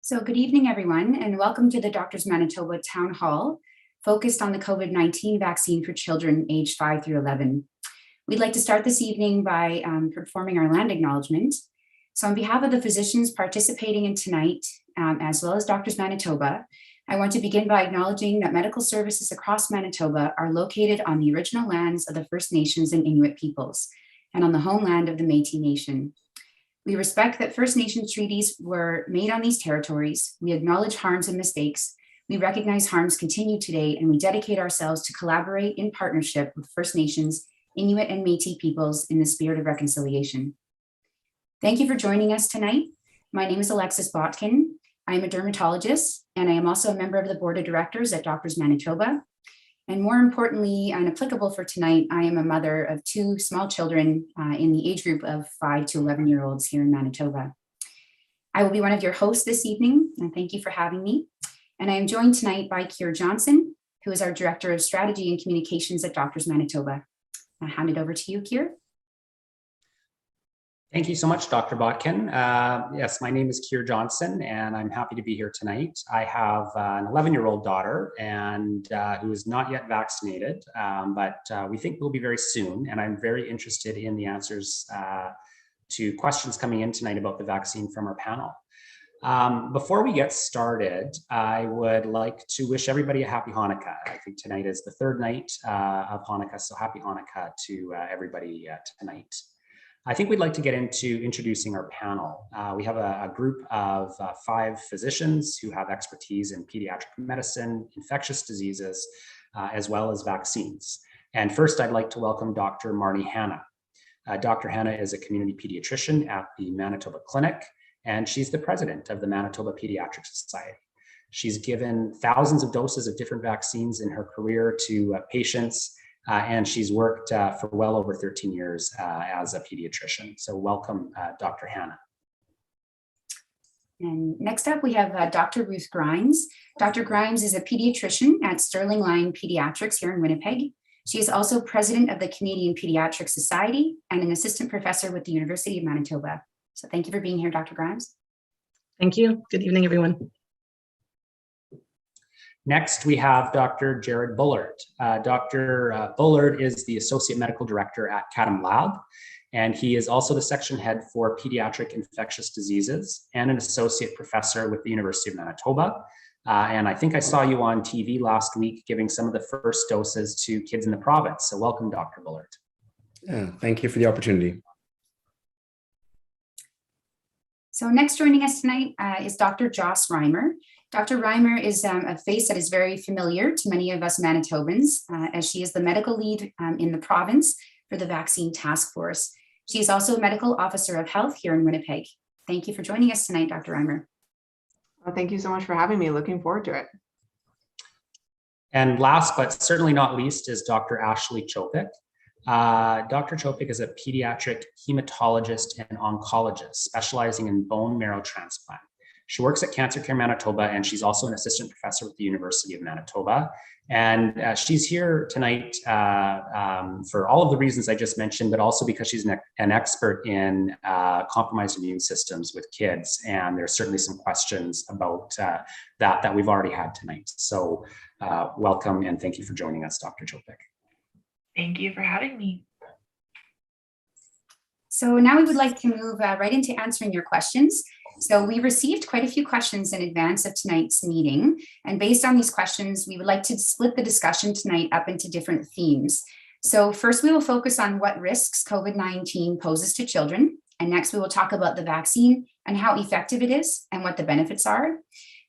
So good evening, everyone, and welcome to the Doctors Manitoba Town Hall, focused on the COVID-19 vaccine for children aged 5 through 11. We'd like to start this evening by performing our land acknowledgement. So on behalf of the physicians participating in tonight, as well as Doctors Manitoba, I want to begin by acknowledging that medical services across Manitoba are located on the original lands of the First Nations and Inuit peoples, and on the homeland of the Métis Nation. We respect that First Nations treaties were made on these territories. We acknowledge harms and mistakes. We recognize harms continue today, and we dedicate ourselves to collaborate in partnership with First Nations, Inuit, and Métis peoples in the spirit of reconciliation. Thank you for joining us tonight. My name is Alexis Botkin. I am a dermatologist, and I am also a member of the board of directors at Doctors Manitoba. And more importantly, and applicable for tonight, I am a mother of 2 small children in the age group of 5 to 11-year-olds here in Manitoba. I will be one of your hosts this evening, and thank you for having me. And I am joined tonight by Keir Johnson, who is our Director of Strategy and Communications at Doctors Manitoba. I'll hand it over to you, Keir. Thank you so much, Dr. Botkin. Yes, my name is Keir Johnson, and I'm happy to be here tonight. I have an 11-year-old daughter and who is not yet vaccinated, but we think will be very soon. And I'm very interested in the answers to questions coming in tonight about the vaccine from our panel. Before we get started, I would like to wish everybody a happy Hanukkah. I think tonight is the 3rd night of Hanukkah, so happy Hanukkah to everybody tonight. I think we'd like to get into introducing our panel. We have a group of 5 physicians who have expertise in pediatric medicine, infectious diseases, as well as vaccines. And first, I'd like to welcome Dr. Marnie Hanna. Dr. Hanna is a community pediatrician at the Manitoba Clinic, and she's the president of the Manitoba Pediatric Society. She's given thousands of doses of different vaccines in her career to patients, and she's worked for well over 13 years as a pediatrician. So welcome, Dr. Hanna. And next up, we have Dr. Ruth Grimes. Dr. Grimes is a pediatrician at Sterling Lion Pediatrics here in Winnipeg. She is also president of the Canadian Pediatric Society and an assistant professor with the University of Manitoba. So thank you for being here, Dr. Grimes. Thank you. Good evening, everyone. Next, we have Dr. Jared Bullard. Dr. Bullard is the Associate Medical Director at CADM Lab, and he is also the section head for Pediatric Infectious Diseases and an Associate Professor with the University of Manitoba. And I think I saw you on TV last week giving some of the first doses to kids in the province. So welcome, Dr. Bullard. Yeah, thank you for the opportunity. So next joining us tonight is Dr. Joss Reimer. Dr. Reimer is a face that is very familiar to many of us Manitobans, as she is the medical lead in the province for the Vaccine Task Force. She is also a medical officer of health here in Winnipeg. Thank you for joining us tonight, Dr. Reimer. Well, thank you so much for having me. Looking forward to it. And last, but certainly not least, is Dr. Ashley Chopik. Dr. Chopik is a pediatric hematologist and oncologist specializing in bone marrow transplant. She works at Cancer Care Manitoba, and she's also an assistant professor with the University of Manitoba. And she's here tonight for all of the reasons I just mentioned, but also because she's an expert in compromised immune systems with kids. And there's certainly some questions about that we've already had tonight. So welcome, and thank you for joining us, Dr. Chopik. Thank you for having me. So now we would like to move right into answering your questions. So we received quite a few questions in advance of tonight's meeting. And based on these questions, we would like to split the discussion tonight up into different themes. So first, we will focus on what risks COVID-19 poses to children. And next, we will talk about the vaccine and how effective it is and what the benefits are.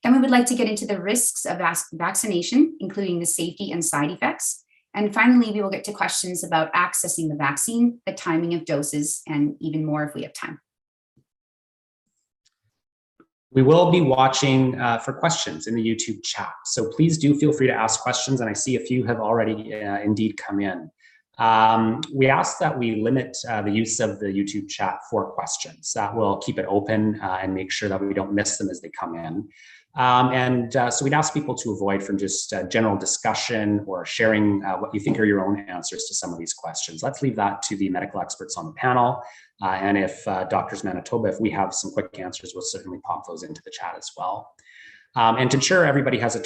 Then we would like to get into the risks of vaccination, including the safety and side effects. And finally, we will get to questions about accessing the vaccine, the timing of doses, and even more if we have time. We will be watching for questions in the YouTube chat. So please do feel free to ask questions. And I see a few have already indeed come in. We ask that we limit the use of the YouTube chat for questions. That will keep it open and make sure that we don't miss them as they come in. So we'd ask people to avoid from just general discussion or sharing what you think are your own answers to some of these questions. Let's leave that to the medical experts on the panel. And if Doctors Manitoba, if we have some quick answers, we'll certainly pop those into the chat as well. And to ensure everybody has a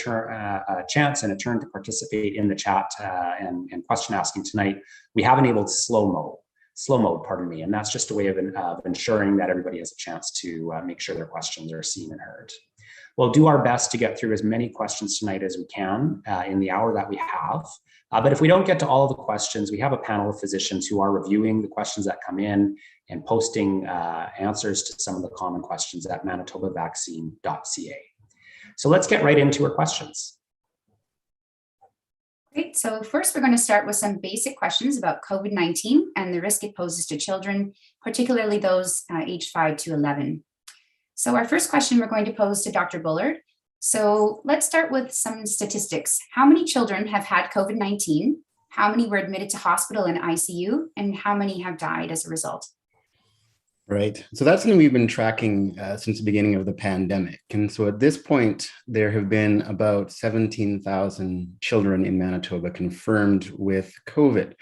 chance and a turn to participate in the chat and question asking tonight, we have enabled slow mode, pardon me. And that's just a way of ensuring that everybody has a chance to make sure their questions are seen and heard. We'll do our best to get through as many questions tonight as we can in the hour that we have. But if we don't get to all of the questions, we have a panel of physicians who are reviewing the questions that come in and posting answers to some of the common questions at manitobavaccine.ca. So let's get right into our questions. Great. So first, we're going to start with some basic questions about COVID-19 and the risk it poses to children, particularly those aged 5 to 11. So our first question we're going to pose to Dr. Bullard. So let's start with some statistics. How many children have had COVID-19? How many were admitted to hospital and ICU? And how many have died as a result? Right. So that's something we've been tracking since the beginning of the pandemic. And so at this point, there have been about 17,000 children in Manitoba confirmed with COVID.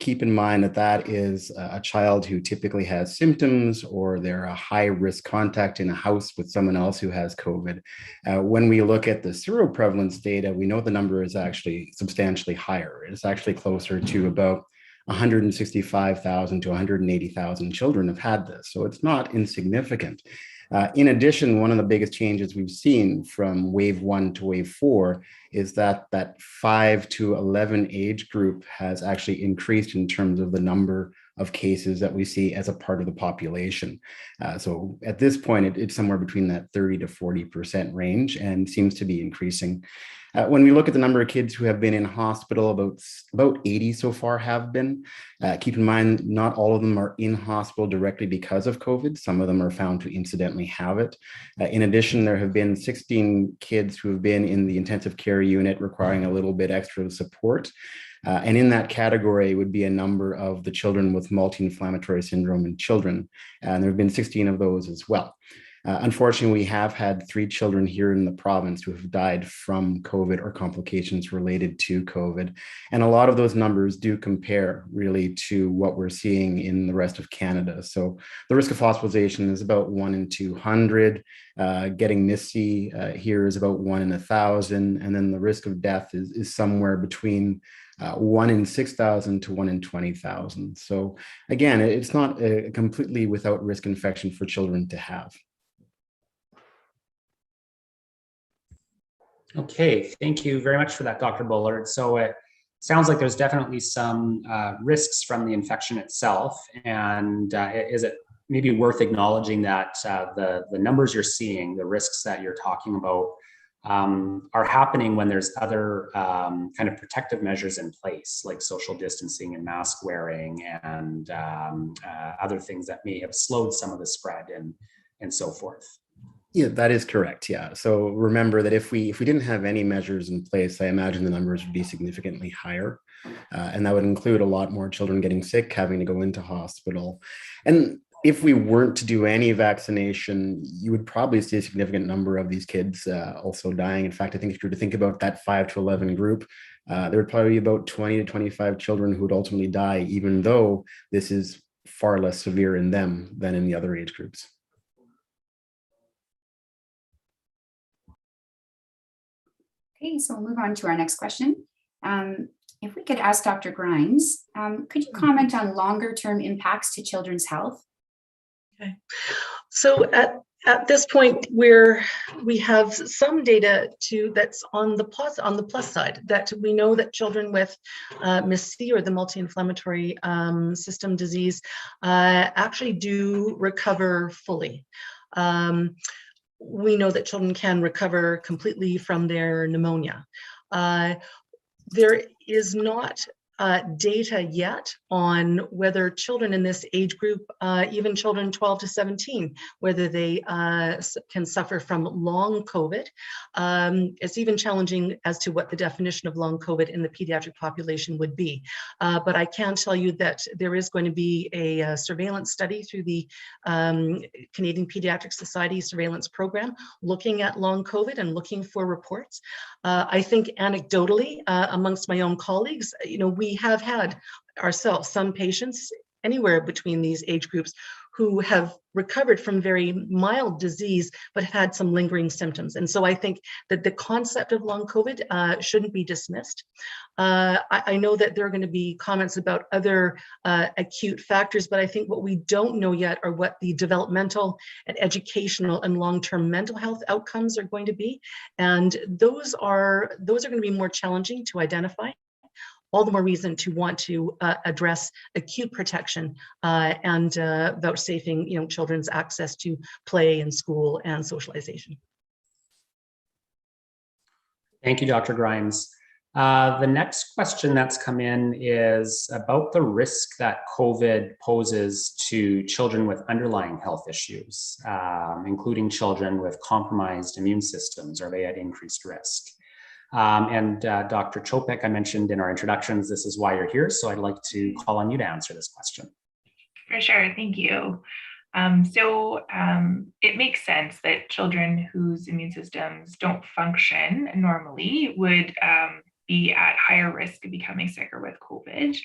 Keep in mind that that is a child who typically has symptoms or they're a high risk contact in a house with someone else who has COVID. When we look at the seroprevalence data, we know the number is actually substantially higher. It's actually closer to about 165,000 to 180,000 children have had this. So it's not insignificant. In addition, one of the biggest changes we've seen from wave 1 to wave 4 is that 5 to 11 age group has actually increased in terms of the number of cases that we see as a part of the population. So at this point, it's somewhere between that 30 to 40% range and seems to be increasing. When we look at the number of kids who have been in hospital, about 80 so far have been. Keep in mind, not all of them are in hospital directly because of COVID. Some of them are found to incidentally have it. In addition, there have been 16 kids who have been in the intensive care unit requiring a little bit extra support. And in that category would be a number of the children with multi-inflammatory syndrome in children. And there have been 16 of those as well. Unfortunately, we have had 3 children here in the province who have died from COVID or complications related to COVID. And a lot of those numbers do compare really to what we're seeing in the rest of Canada. So the risk of hospitalization is about 1 in 200. Getting NICU here is about 1 in 1,000. And then the risk of death is somewhere between 1 in 6,000 to 1 in 20,000. So again, it's not a completely without risk infection for children to have. Okay, thank you very much for that, Dr. Bullard. So it sounds like there's definitely some risks from the infection itself. And is it maybe worth acknowledging that the numbers you're seeing, the risks that you're talking about, are happening when there's other kind of protective measures in place, like social distancing and mask wearing and other things that may have slowed some of the spread and so forth? Yeah, that is correct. Yeah. So remember that if we didn't have any measures in place, I imagine the numbers would be significantly higher. And that would include a lot more children getting sick, having to go into hospital. And if we weren't to do any vaccination, you would probably see a significant number of these kids also dying. In fact, I think if you were to think about that 5 to 11 group, there would probably be about 20 to 25 children who would ultimately die, even though this is far less severe in them than in the other age groups. Okay, so we'll move on to our next question. If we could ask Dr. Grimes, could you comment on longer-term impacts to children's health? Okay, so at this point, we have some data that's on the plus side, that we know that children with MIS-C or the multi-inflammatory system disease actually do recover fully. We know that children can recover completely from their pneumonia. There is not data yet on whether children in this age group, even children 12 to 17, whether they can suffer from long COVID. It's even challenging as to what the definition of long COVID in the pediatric population would be. But I can tell you that there is going to be a surveillance study through the Canadian Pediatric Society surveillance program looking at long COVID and looking for reports. I think anecdotally, amongst my own colleagues, we have had ourselves some patients anywhere between these age groups who have recovered from very mild disease, but had some lingering symptoms. And so I think that the concept of long COVID shouldn't be dismissed. I know that there are going to be comments about other acute factors, but I think what we don't know yet are what the developmental and educational and long-term mental health outcomes are going to be. And those are going to be more challenging to identify. All the more reason to want to address acute protection and vouchsafing, children's access to play and school and socialization. Thank you, Dr. Grimes. The next question that's come in is about the risk that COVID poses to children with underlying health issues, including children with compromised immune systems. Are they at increased risk? Dr. Chopik, I mentioned in our introductions, this is why you're here. So I'd like to call on you to answer this question. For sure, thank you. It makes sense that children whose immune systems don't function normally would be at higher risk of becoming sicker with COVID.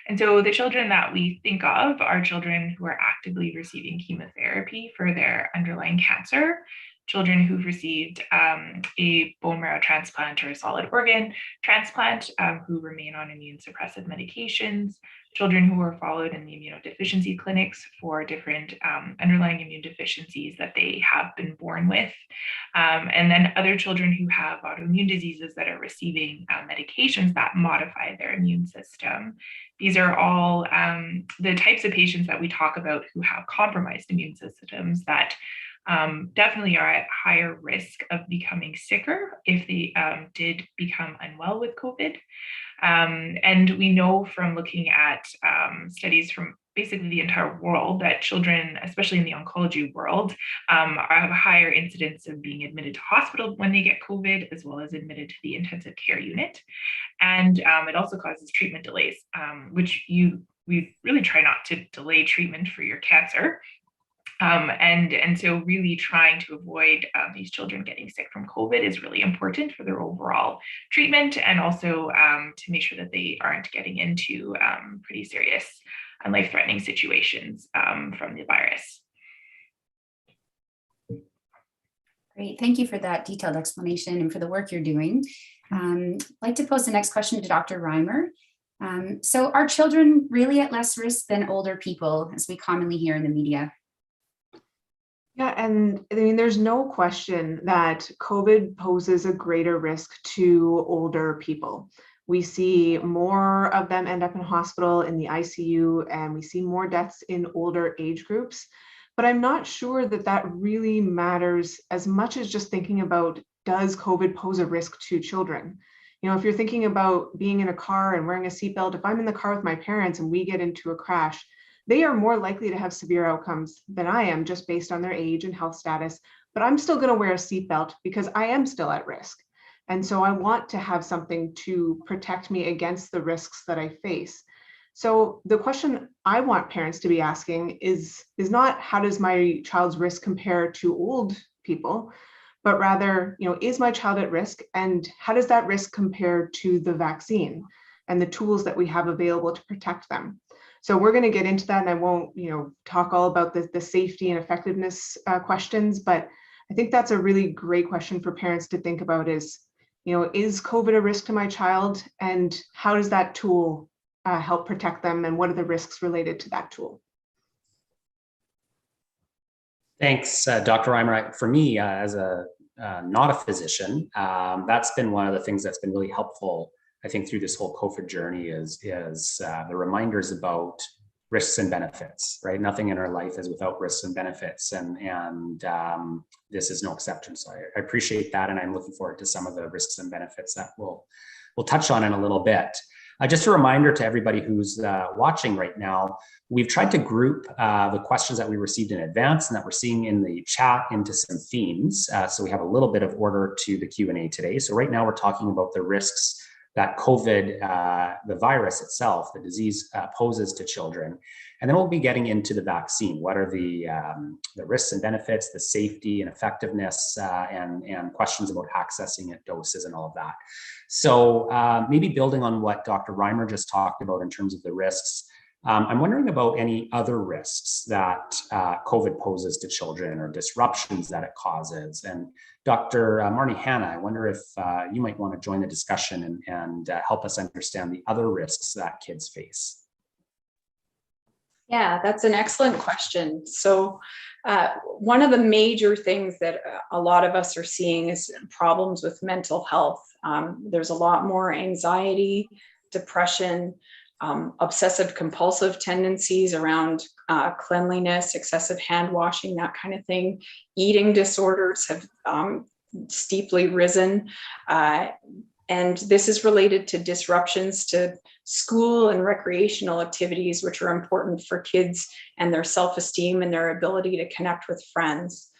And so the children that we think of are children who are actively receiving chemotherapy for their underlying cancer, children who've received a bone marrow transplant or a solid organ transplant who remain on immune suppressive medications, children who are followed in the immunodeficiency clinics for different underlying immune deficiencies that they have been born with, and then other children who have autoimmune diseases that are receiving medications that modify their immune system. These are all the types of patients that we talk about who have compromised immune systems that definitely are at higher risk of becoming sicker if they did become unwell with COVID. And we know from looking at studies from basically the entire world that children, especially in the oncology world, have a higher incidence of being admitted to hospital when they get COVID, as well as admitted to the intensive care unit. And it also causes treatment delays, which we really try not to delay treatment for your cancer. And so really trying to avoid these children getting sick from COVID is really important for their overall treatment, and also to make sure that they aren't getting into pretty serious and life-threatening situations from the virus. Great, thank you for that detailed explanation and for the work you're doing. I'd like to pose the next question to Dr. Reimer. So are children really at less risk than older people, as we commonly hear in the media? Yeah, and I mean, there's no question that COVID poses a greater risk to older people. We see more of them end up in hospital in the ICU, and we see more deaths in older age groups. But I'm not sure that that really matters as much as just thinking about, does COVID pose a risk to children? If you're thinking about being in a car and wearing a seatbelt, if I'm in the car with my parents and we get into a crash, they are more likely to have severe outcomes than I am just based on their age and health status, but I'm still going to wear a seatbelt because I am still at risk. And so I want to have something to protect me against the risks that I face. So the question I want parents to be asking is not, how does my child's risk compare to old people, but rather, is my child at risk, and how does that risk compare to the vaccine and the tools that we have available to protect them? So we're going to get into that, and I won't, talk all about the safety and effectiveness questions, but I think that's a really great question for parents to think about is COVID a risk to my child, and how does that tool help protect them, and what are the risks related to that tool? Thanks, Dr. Reimer. For me, as not a physician, that's been one of the things that's been really helpful, I think, through this whole COVID journey is the reminders about risks and benefits, right? Nothing in our life is without risks and benefits, and this is no exception. So I appreciate that, and I'm looking forward to some of the risks and benefits that we'll touch on in a little bit. Just a reminder to everybody who's watching right now, we've tried to group the questions that we received in advance and that we're seeing in the chat into some themes. So we have a little bit of order to the Q&A today. So right now we're talking about the risks that COVID, the virus itself, the disease poses to children. And then we'll be getting into the vaccine. What are the risks and benefits, the safety and effectiveness, and questions about accessing it, doses, and all of that. So maybe building on what Dr. Reimer just talked about in terms of the risks, I'm wondering about any other risks that COVID poses to children or disruptions that it causes. And Dr. Marnie Hanna, I wonder if you might want to join the discussion and help us understand the other risks that kids face. Yeah, that's an excellent question. So one of the major things that a lot of us are seeing is problems with mental health. There's a lot more anxiety, depression, obsessive compulsive tendencies around cleanliness, excessive hand washing, that kind of thing. Eating disorders have steeply risen. And this is related to disruptions to school and recreational activities, which are important for kids and their self-esteem and their ability to connect with friends.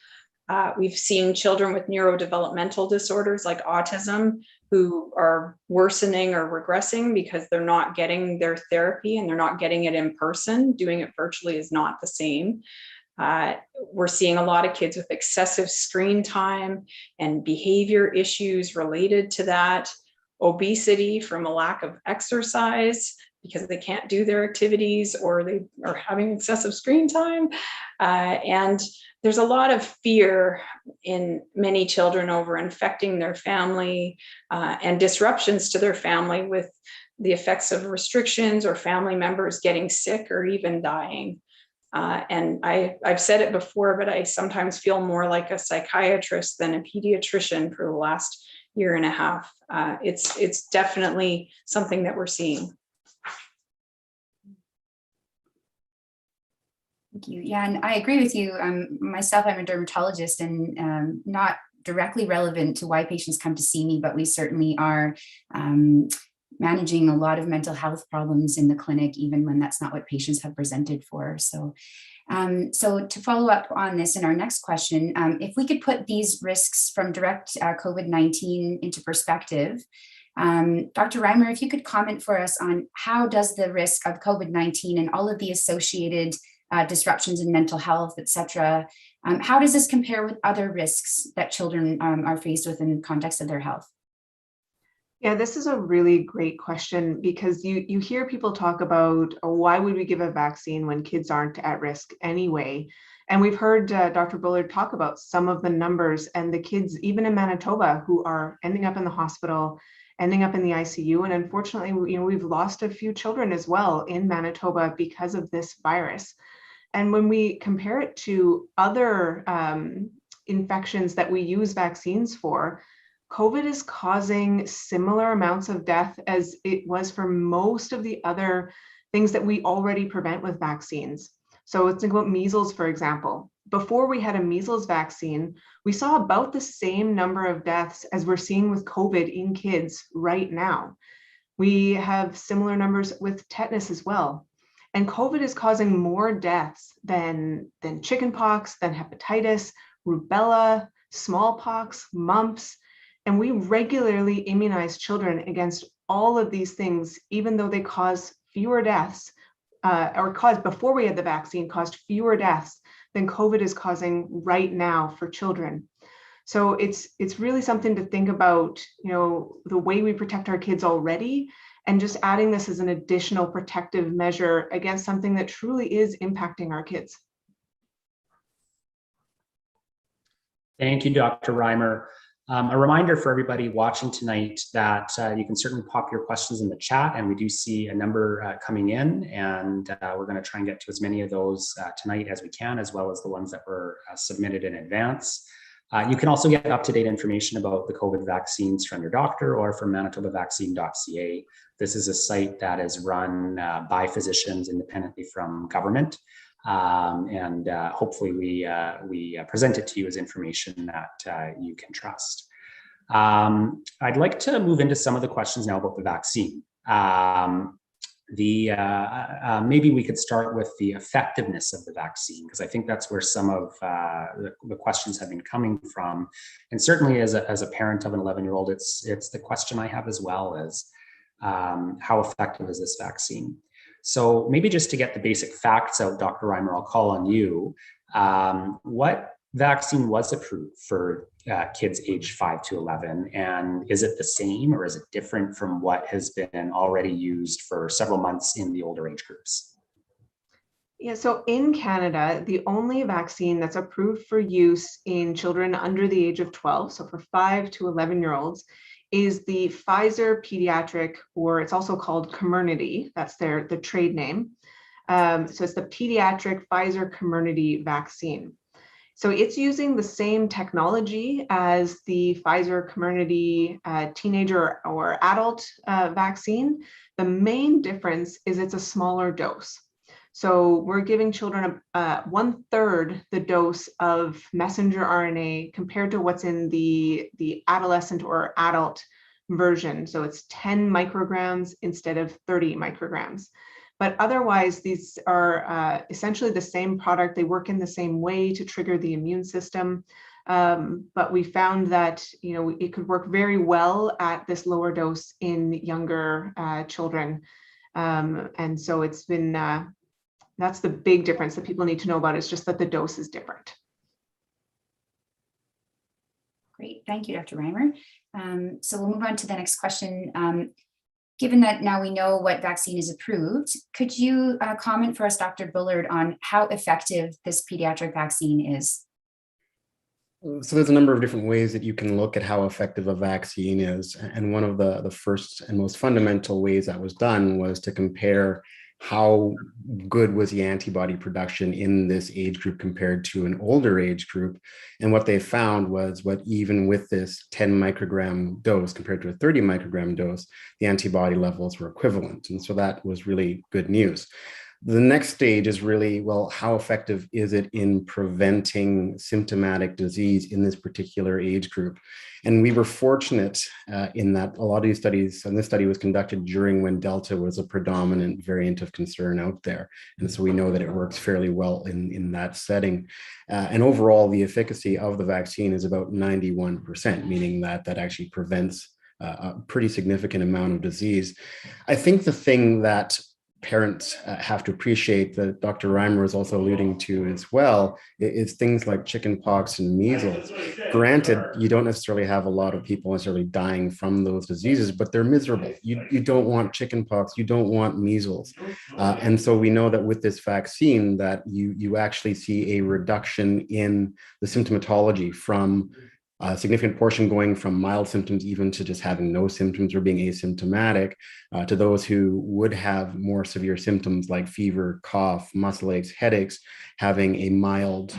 We've seen children with neurodevelopmental disorders like autism who are worsening or regressing because they're not getting their therapy and they're not getting it in person. Doing it virtually is not the same. We're seeing a lot of kids with excessive screen time and behavior issues related to that, obesity from a lack of exercise because they can't do their activities or they are having excessive screen time. And there's a lot of fear in many children over infecting their family and disruptions to their family with the effects of restrictions or family members getting sick or even dying. And I've said it before, but I sometimes feel more like a psychiatrist than a pediatrician for the last year and a half. It's definitely something that we're seeing. Thank you. Yeah, and I agree with you. Myself, I'm a dermatologist and not directly relevant to why patients come to see me, but we certainly are managing a lot of mental health problems in the clinic, even when that's not what patients have presented for. So to follow up on this in our next question, if we could put these risks from direct COVID-19 into perspective, Dr. Reimer, if you could comment for us on how does the risk of COVID-19 and all of the associated disruptions in mental health, et cetera, how does this compare with other risks that children are faced with in the context of their health? Yeah, this is a really great question because you hear people talk about, oh, why would we give a vaccine when kids aren't at risk anyway? And we've heard Dr. Bullard talk about some of the numbers and the kids, even in Manitoba, who are ending up in the hospital, ending up in the ICU. And unfortunately, we've lost a few children as well in Manitoba because of this virus. And when we compare it to other infections that we use vaccines for, COVID is causing similar amounts of death as it was for most of the other things that we already prevent with vaccines. So let's think about measles, for example. Before we had a measles vaccine, we saw about the same number of deaths as we're seeing with COVID in kids right now. We have similar numbers with tetanus as well. And COVID is causing more deaths than chickenpox, than hepatitis, rubella, smallpox, mumps. And we regularly immunize children against all of these things, even though they cause fewer deaths, before we had the vaccine, caused fewer deaths than COVID is causing right now for children. So it's really something to think about, the way we protect our kids already, and just adding this as an additional protective measure against something that truly is impacting our kids. Thank you, Dr. Reimer. A reminder for everybody watching tonight that you can certainly pop your questions in the chat, and we do see a number coming in, and we're going to try and get to as many of those tonight as we can, as well as the ones that were submitted in advance. You can also get up-to-date information about the COVID vaccines from your doctor or from manitobavaccine.ca. This is a site that is run by physicians independently from government. And hopefully we present it to you as information that you can trust. I'd like to move into some of the questions now about the vaccine. Maybe we could start with the effectiveness of the vaccine, because I think that's where some of the questions have been coming from. And certainly as a parent of an 11-year-old, it's the question I have as well, as how effective is this vaccine? So maybe just to get the basic facts out, Dr. Reimer, I'll call on you. What vaccine was approved for kids aged 5 to 11? And is it the same or is it different from what has been already used for several months in the older age groups? Yeah, so in Canada, the only vaccine that's approved for use in children under the age of 12, so for 5 to 11-year-olds, is the Pfizer Pediatric, or it's also called Comirnaty. That's the trade name. So it's the Pediatric Pfizer Comirnaty vaccine. So it's using the same technology as the Pfizer Comirnaty teenager or adult vaccine. The main difference is it's a smaller dose. So we're giving children 1/3 the dose of messenger RNA compared to what's in the adolescent or adult version. So it's 10 micrograms instead of 30 micrograms. But otherwise, these are essentially the same product. They work in the same way to trigger the immune system. But we found that it could work very well at this lower dose in younger children. And so it's been, that's the big difference that people need to know about, is just that the dose is different. Great, thank you, Dr. Reimer. So we'll move on to the next question. Given that now we know what vaccine is approved, could you comment for us, Dr. Bullard, on how effective this pediatric vaccine is? So there's a number of different ways that you can look at how effective a vaccine is. And one of the first and most fundamental ways that was done was to compare how good was the antibody production in this age group compared to an older age group. And what they found was even with this 10 microgram dose compared to a 30 microgram dose, the antibody levels were equivalent. And so that was really good news. The next stage is really, well, how effective is it in preventing symptomatic disease in this particular age group? And we were fortunate in that a lot of these studies, and this study was conducted during when Delta was a predominant variant of concern out there. And so we know that it works fairly well in that setting. And overall, the efficacy of the vaccine is about 91%, meaning that actually prevents a pretty significant amount of disease. I think the thing that parents have to appreciate, that Dr. Reimer is also alluding to as well, is things like chickenpox and measles. Granted, you don't necessarily have a lot of people necessarily dying from those diseases, but they're miserable. You don't want chickenpox, you don't want measles. And so we know that with this vaccine that you actually see a reduction in the symptomatology from a significant portion going from mild symptoms even to just having no symptoms or being asymptomatic, to those who would have more severe symptoms like fever, cough, muscle aches, headaches, having a mild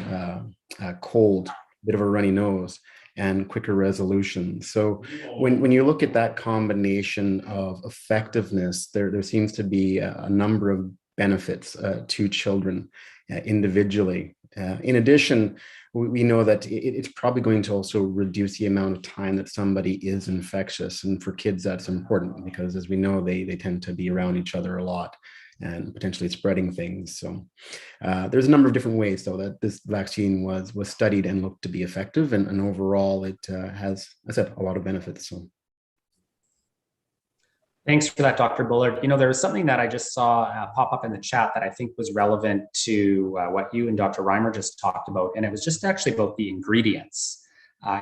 cold, bit of a runny nose, and quicker resolution. So when you look at that combination of effectiveness, there seems to be a number of benefits to children individually. In addition, we know that it's probably going to also reduce the amount of time that somebody is infectious. And for kids, that's important because, as we know, they tend to be around each other a lot and potentially spreading things. So there's a number of different ways, though, that this vaccine was studied and looked to be effective. And overall, it has, as I said, a lot of benefits. So. Thanks for that, Dr. Bullard. There was something that I just saw pop up in the chat that I think was relevant to what you and Dr. Reimer just talked about. And it was just actually about the ingredients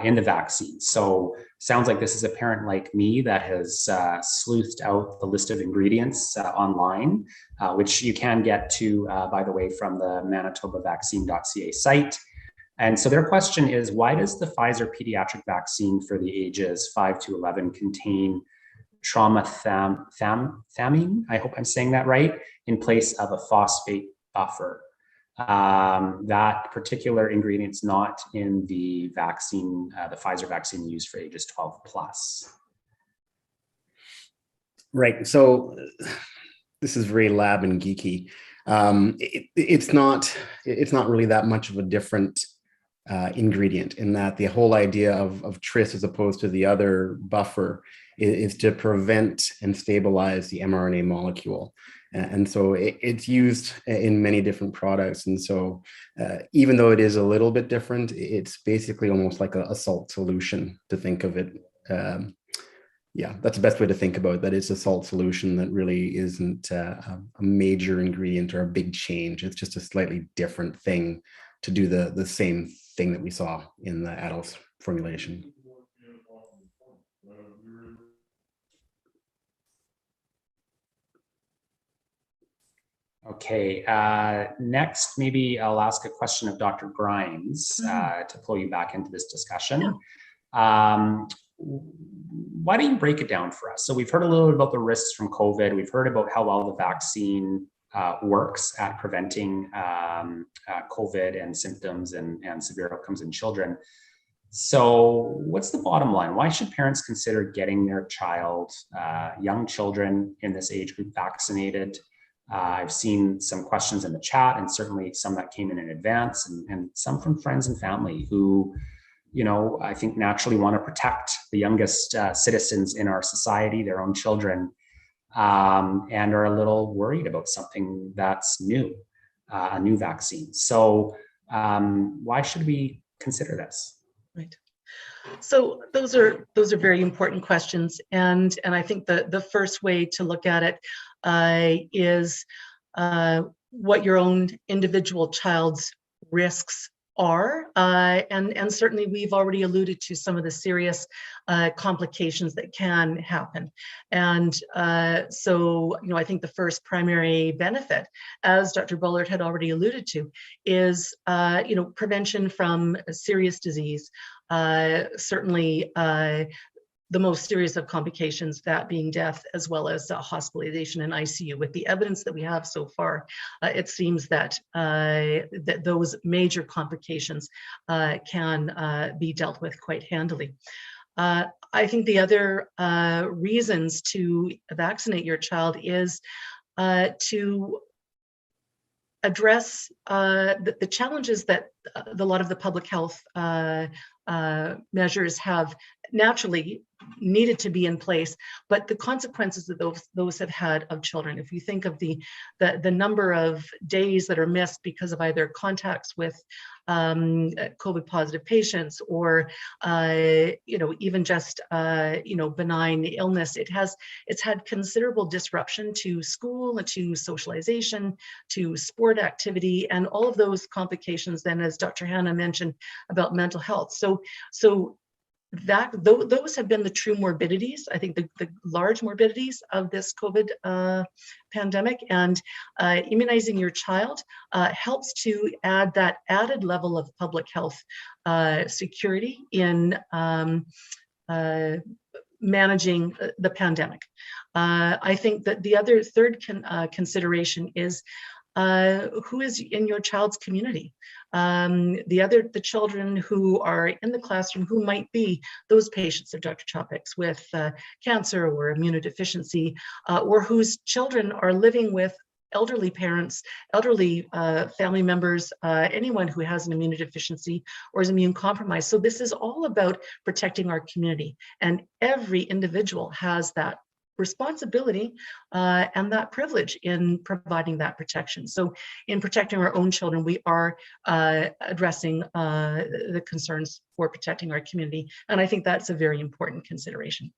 in the vaccine. So sounds like this is a parent like me that has sleuthed out the list of ingredients online, which you can get to, by the way, from the manitobavaccine.ca site. And so their question is, why does the Pfizer pediatric vaccine for the ages 5 to 11 contain tromethamine, I hope I'm saying that right, in place of a phosphate buffer? That particular ingredient's not in the vaccine, the Pfizer vaccine used for ages 12 plus. Right. So this is very lab and geeky. It's not really that much of a different ingredient, in that the whole idea of tris as opposed to the other buffer is to prevent and stabilize the mRNA molecule. And so it's used in many different products. And so even though it is a little bit different, it's basically almost like a salt solution, to think of it. Yeah, that's the best way to think about it, that it's a salt solution that really isn't a major ingredient or a big change. It's just a slightly different thing to do the same thing that we saw in the adult formulation. Okay, next, maybe I'll ask a question of Dr. Grimes to pull you back into this discussion. Why don't you break it down for us? So we've heard a little bit about the risks from COVID. We've heard about how well the vaccine works at preventing COVID and symptoms and severe outcomes in children. So what's the bottom line? Why should parents consider getting their child, young children in this age group, vaccinated? I've seen some questions in the chat, and certainly some that came in advance, and some from friends and family who, I think naturally want to protect the youngest citizens in our society, their own children, and are a little worried about something that's new, a new vaccine. So why should we consider this? Right. So those are very important questions, and I think the first way to look at it is what your own individual child's risks are, and certainly we've already alluded to some of the serious complications that can happen. And so, I think the first primary benefit, as Dr. Bullard had already alluded to, is prevention from serious disease. Certainly the most serious of complications, that being death, as well as hospitalization in ICU. With the evidence that we have so far, it seems that that those major complications can be dealt with quite handily. I think the other reasons to vaccinate your child is to address the challenges that a lot of the public health measures have naturally needed to be in place, but the consequences that those have had of children. If you think of the number of days that are missed because of either contacts with COVID positive patients, or even just benign illness, it's had considerable disruption to school, to socialization, to sport activity, and all of those complications then, as Dr. Hannah mentioned, about mental health. So those have been the true morbidities, I think, the large morbidities of this COVID pandemic, and immunizing your child helps to add that added level of public health security in managing the pandemic. I think that the third consideration is who is in your child's community. The children who are in the classroom, who might be those patients of Dr. Chopik's with cancer or immunodeficiency, or whose children are living with elderly parents, elderly family members, anyone who has an immunodeficiency or is immune compromised. So this is all about protecting our community, and every individual has that responsibility and that privilege in providing that protection. So in protecting our own children, we are addressing the concerns for protecting our community. And I think that's a very important consideration.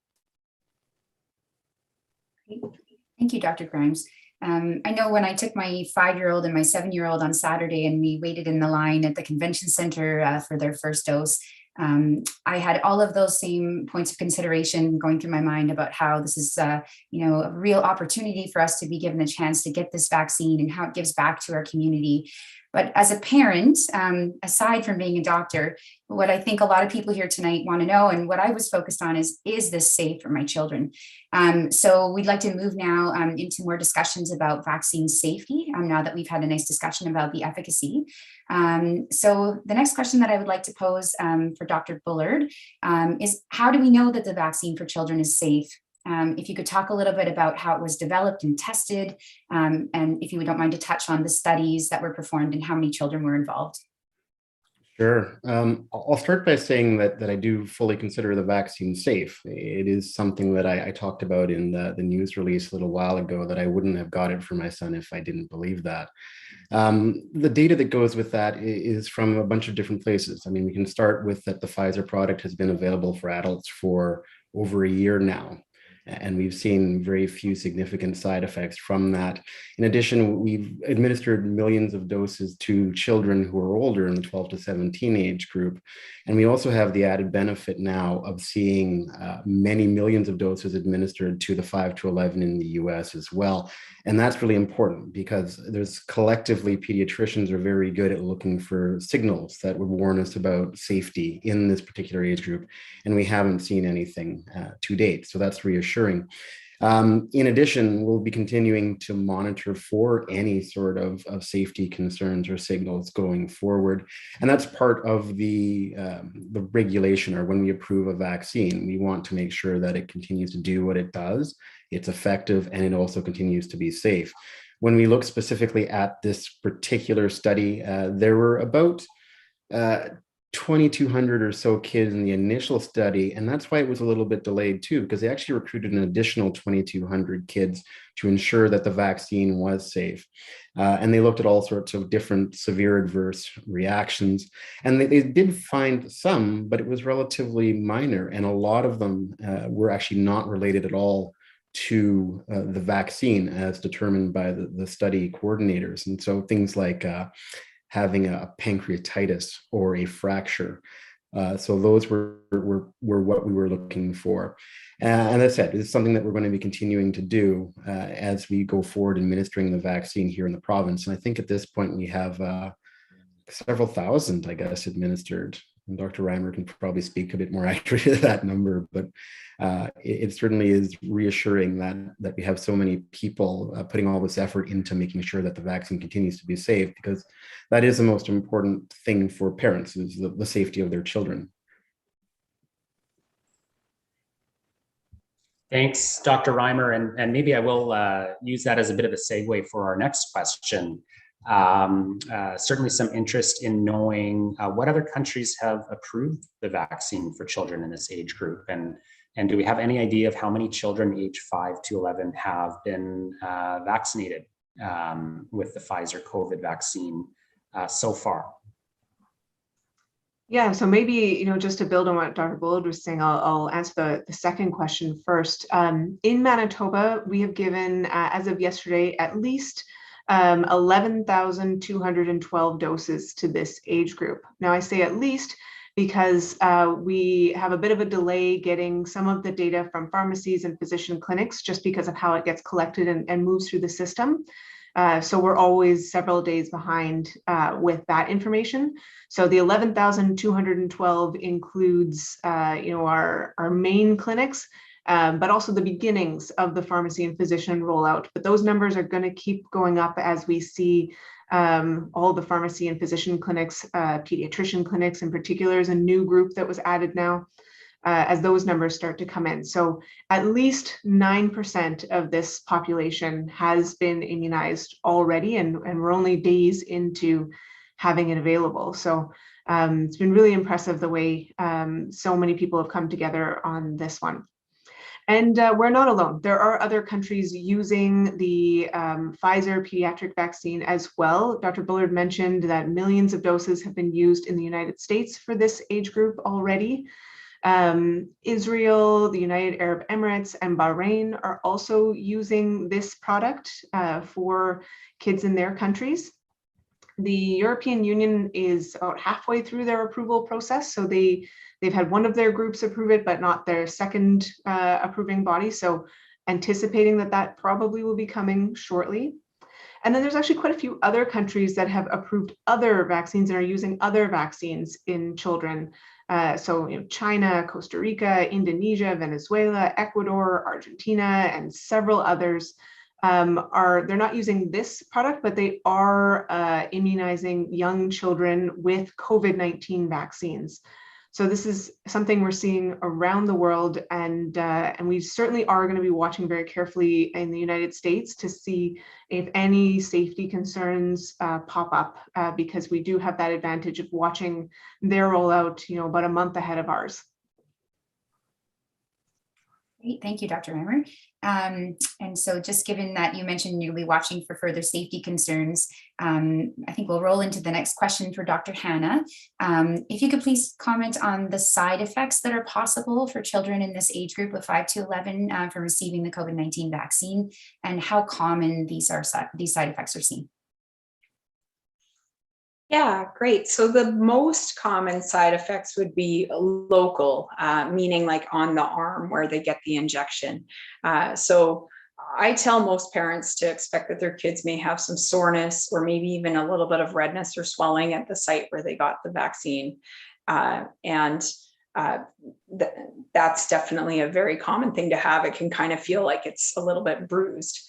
Thank you, Dr. Grimes. I know when I took my 5-year-old and my 7-year-old on Saturday, and we waited in the line at the convention center for their first dose, I had all of those same points of consideration going through my mind about how this is, a real opportunity for us to be given a chance to get this vaccine, and how it gives back to our community. But as a parent, aside from being a doctor, what I think a lot of people here tonight want to know, and what I was focused on, is this safe for my children? So we'd like to move now into more discussions about vaccine safety, now that we've had a nice discussion about the efficacy. So the next question that I would like to pose for Dr. Bullard is, how do we know that the vaccine for children is safe? If you could talk a little bit about how it was developed and tested, and if you don't mind to touch on the studies that were performed and how many children were involved. Sure. I'll start by saying that I do fully consider the vaccine safe. It is something that I talked about in the news release a little while ago, that I wouldn't have got it for my son if I didn't believe that. The data that goes with that is from a bunch of different places. I mean, we can start with that the Pfizer product has been available for adults for over a year now. And we've seen very few significant side effects from that. In addition, we've administered millions of doses to children who are older in the 12 to 17 age group. And we also have the added benefit now of seeing many millions of doses administered to the 5 to 11 in the US as well. And that's really important because there's collectively pediatricians are very good at looking for signals that would warn us about safety in this particular age group. And we haven't seen anything to date. So that's reassuring. In addition, we'll be continuing to monitor for any sort of safety concerns or signals going forward. And that's part of the regulation, or when we approve a vaccine, we want to make sure that it continues to do what it does, it's effective, and it also continues to be safe. When we look specifically at this particular study, there were about 2,200 or so kids in the initial study, and that's why it was a little bit delayed too, because they actually recruited an additional 2,200 kids to ensure that the vaccine was safe. And they looked at all sorts of different severe adverse reactions, and they did find some, but it was relatively minor, and a lot of them were actually not related at all to the vaccine as determined by the study coordinators. And so things like having a pancreatitis or a fracture. So those were what we were looking for. And as I said, it's something that we're going to be continuing to do as we go forward administering the vaccine here in the province. And I think at this point we have several thousand, I guess, administered. And Dr. Reimer can probably speak a bit more accurately to that number, but it certainly is reassuring that we have so many people putting all this effort into making sure that the vaccine continues to be safe, because that is the most important thing for parents, is the safety of their children. Thanks, Dr. Reimer. And maybe I will use that as a bit of a segue for our next question. Certainly some interest in knowing what other countries have approved the vaccine for children in this age group. And do we have any idea of how many children age 5 to 11 have been vaccinated with the Pfizer COVID vaccine so far? Yeah, so maybe, just to build on what Dr. Bullard was saying, I'll answer the second question first. In Manitoba, we have given, as of yesterday, at least 11,212 doses to this age group. Now, I say at least because we have a bit of a delay getting some of the data from pharmacies and physician clinics just because of how it gets collected and moves through the system. So we're always several days behind with that information. So the 11,212 includes, our main clinics, but also the beginnings of the pharmacy and physician rollout. But those numbers are going to keep going up as we see all the pharmacy and physician clinics, pediatrician clinics in particular is a new group that was added now as those numbers start to come in. So at least 9% of this population has been immunized already, and we're only days into having it available. So it's been really impressive the way so many people have come together on this one. And we're not alone. There are other countries using the Pfizer pediatric vaccine as well. Dr. Bullard mentioned that millions of doses have been used in the United States for this age group already. Israel, the United Arab Emirates, and Bahrain are also using this product for kids in their countries. The European Union is about halfway through their approval process, so they've had one of their groups approve it, but not their second approving body. So anticipating that probably will be coming shortly. And then there's actually quite a few other countries that have approved other vaccines and are using other vaccines in children. So China, Costa Rica, Indonesia, Venezuela, Ecuador, Argentina, and several others they're not using this product, but they are immunizing young children with COVID-19 vaccines. So this is something we're seeing around the world, and we certainly are going to be watching very carefully in the United States to see if any safety concerns pop up, because we do have that advantage of watching their rollout, about a month ahead of ours. Great. Thank you, Dr. Reimer. And so just given that you mentioned you'll be watching for further safety concerns, I think we'll roll into the next question for Dr. Hannah. If you could please comment on the side effects that are possible for children in this age group of 5 to 11 from receiving the COVID-19 vaccine, and how common these side effects are seen. Yeah, great. So the most common side effects would be local, meaning like on the arm where they get the injection. So I tell most parents to expect that their kids may have some soreness or maybe even a little bit of redness or swelling at the site where they got the vaccine. That's definitely a very common thing to have. It can kind of feel like it's a little bit bruised.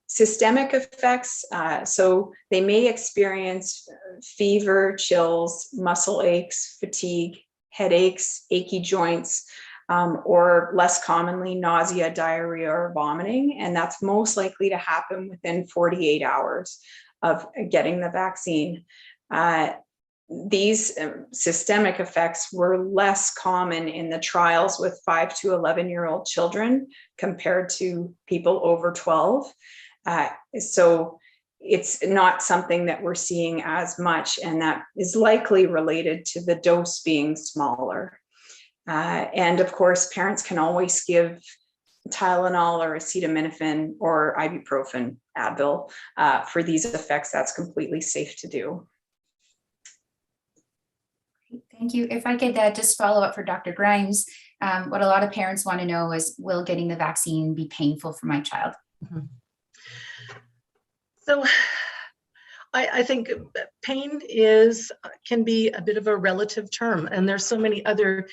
Systemic effects, so they may experience fever, chills, muscle aches, fatigue, headaches, achy joints, or less commonly nausea, diarrhea, or vomiting. And that's most likely to happen within 48 hours of getting the vaccine. These systemic effects were less common in the trials with 5 to 11-year-old children compared to people over 12. So it's not something that we're seeing as much, and that is likely related to the dose being smaller. And of course, parents can always give Tylenol or acetaminophen or ibuprofen, Advil, for these effects. That's completely safe to do. Thank you. If I could just follow up for Dr. Grimes, what a lot of parents want to know is, will getting the vaccine be painful for my child? Mm-hmm. So I think pain can be a bit of a relative term, and there's so many other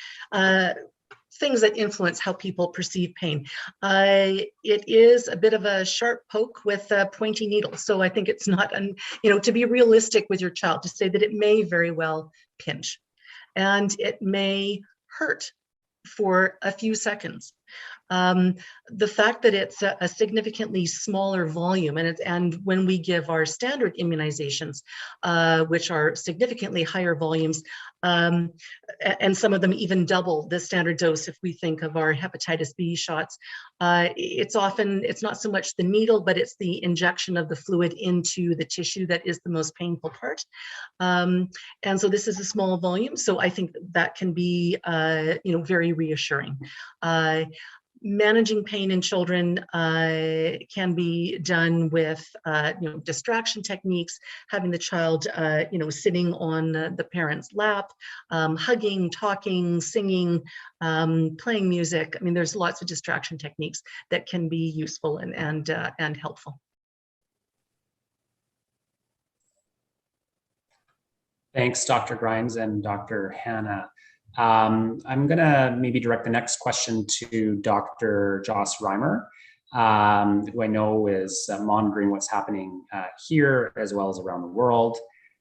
things that influence how people perceive pain. It is a bit of a sharp poke with a pointy needle. So I think it's not, to be realistic with your child, to say that it may very well pinch and it may hurt for a few seconds. The fact that it's a significantly smaller volume, and when we give our standard immunizations, which are significantly higher volumes, and some of them even double the standard dose if we think of our hepatitis B shots, it's not so much the needle, but it's the injection of the fluid into the tissue that is the most painful part. And so this is a small volume, so I think that can be very reassuring. Managing pain in children can be done with distraction techniques, having the child sitting on the parent's lap, hugging, talking, singing, playing music. I mean, there's lots of distraction techniques that can be useful and helpful. Thanks, Dr. Grimes and Dr. Hannah. I'm going to maybe direct the next question to Dr. Joss Reimer, who I know is monitoring what's happening here as well as around the world.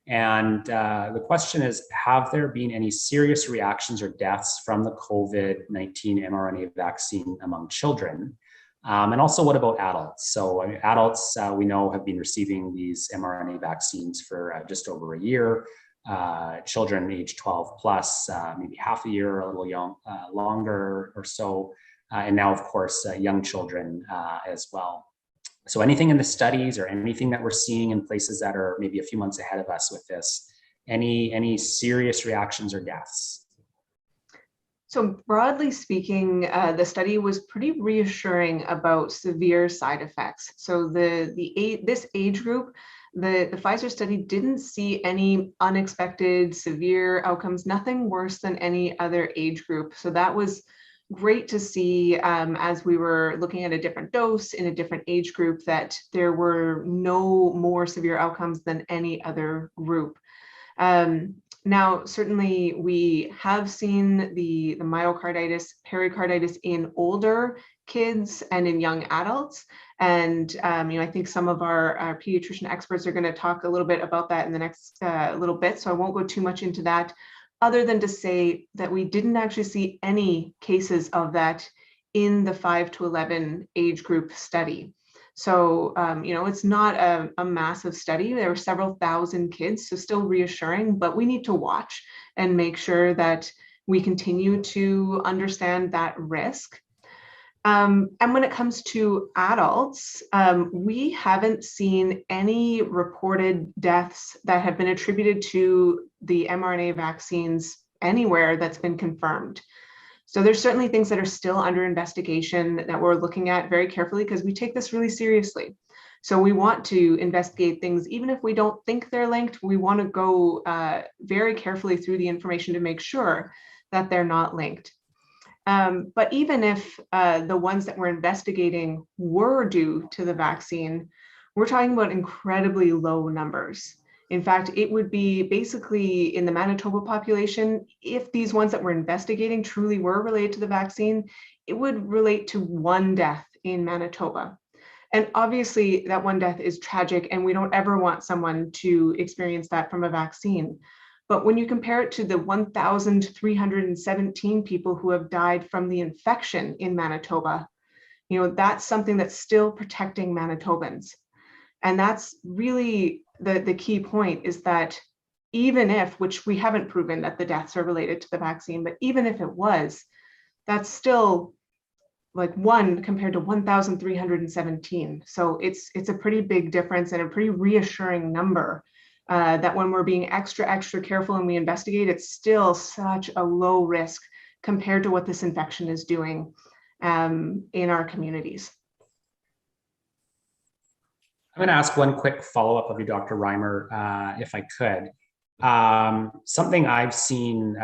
And the question is, have there been any serious reactions or deaths from the COVID-19 mRNA vaccine among children? And also, what about adults? So adults, we know, have been receiving these mRNA vaccines for just over a year. Children age 12 plus, maybe half a year, a little longer or so. And now, of course, young children as well. So anything in the studies or anything that we're seeing in places that are maybe a few months ahead of us with this, any serious reactions or deaths? So broadly speaking, the study was pretty reassuring about severe side effects. So this age group, the Pfizer study didn't see any unexpected severe outcomes, nothing worse than any other age group. So that was great to see as we were looking at a different dose in a different age group, that there were no more severe outcomes than any other group. Now, certainly we have seen the myocarditis, pericarditis in older kids and in young adults. And I think some of our pediatrician experts are going to talk a little bit about that in the next little bit. So I won't go too much into that, other than to say that we didn't actually see any cases of that in the 5 to 11 age group study. So, it's not a massive study. There were several thousand kids, so still reassuring, but we need to watch and make sure that we continue to understand that risk. And when it comes to adults, we haven't seen any reported deaths that have been attributed to the mRNA vaccines anywhere that's been confirmed. So there's certainly things that are still under investigation that we're looking at very carefully because we take this really seriously. So we want to investigate things, even if we don't think they're linked, we want to go very carefully through the information to make sure that they're not linked. But even if the ones that we're investigating were due to the vaccine, we're talking about incredibly low numbers. In fact, it would be basically in the Manitoba population, if these ones that we're investigating truly were related to the vaccine, it would relate to one death in Manitoba. And obviously that one death is tragic and we don't ever want someone to experience that from a vaccine. But when you compare it to the 1,317 people who have died from the infection in Manitoba, you know, that's something that's still protecting Manitobans. And that's really the key point, is that even if, which we haven't proven that the deaths are related to the vaccine, but even if it was, that's still like one compared to 1,317. So it's a pretty big difference and a pretty reassuring number. That when we're being extra careful and we investigate, it's still such a low risk compared to what this infection is doing in our communities. I'm going to ask one quick follow-up of you, Dr. Reimer, if I could. Something I've seen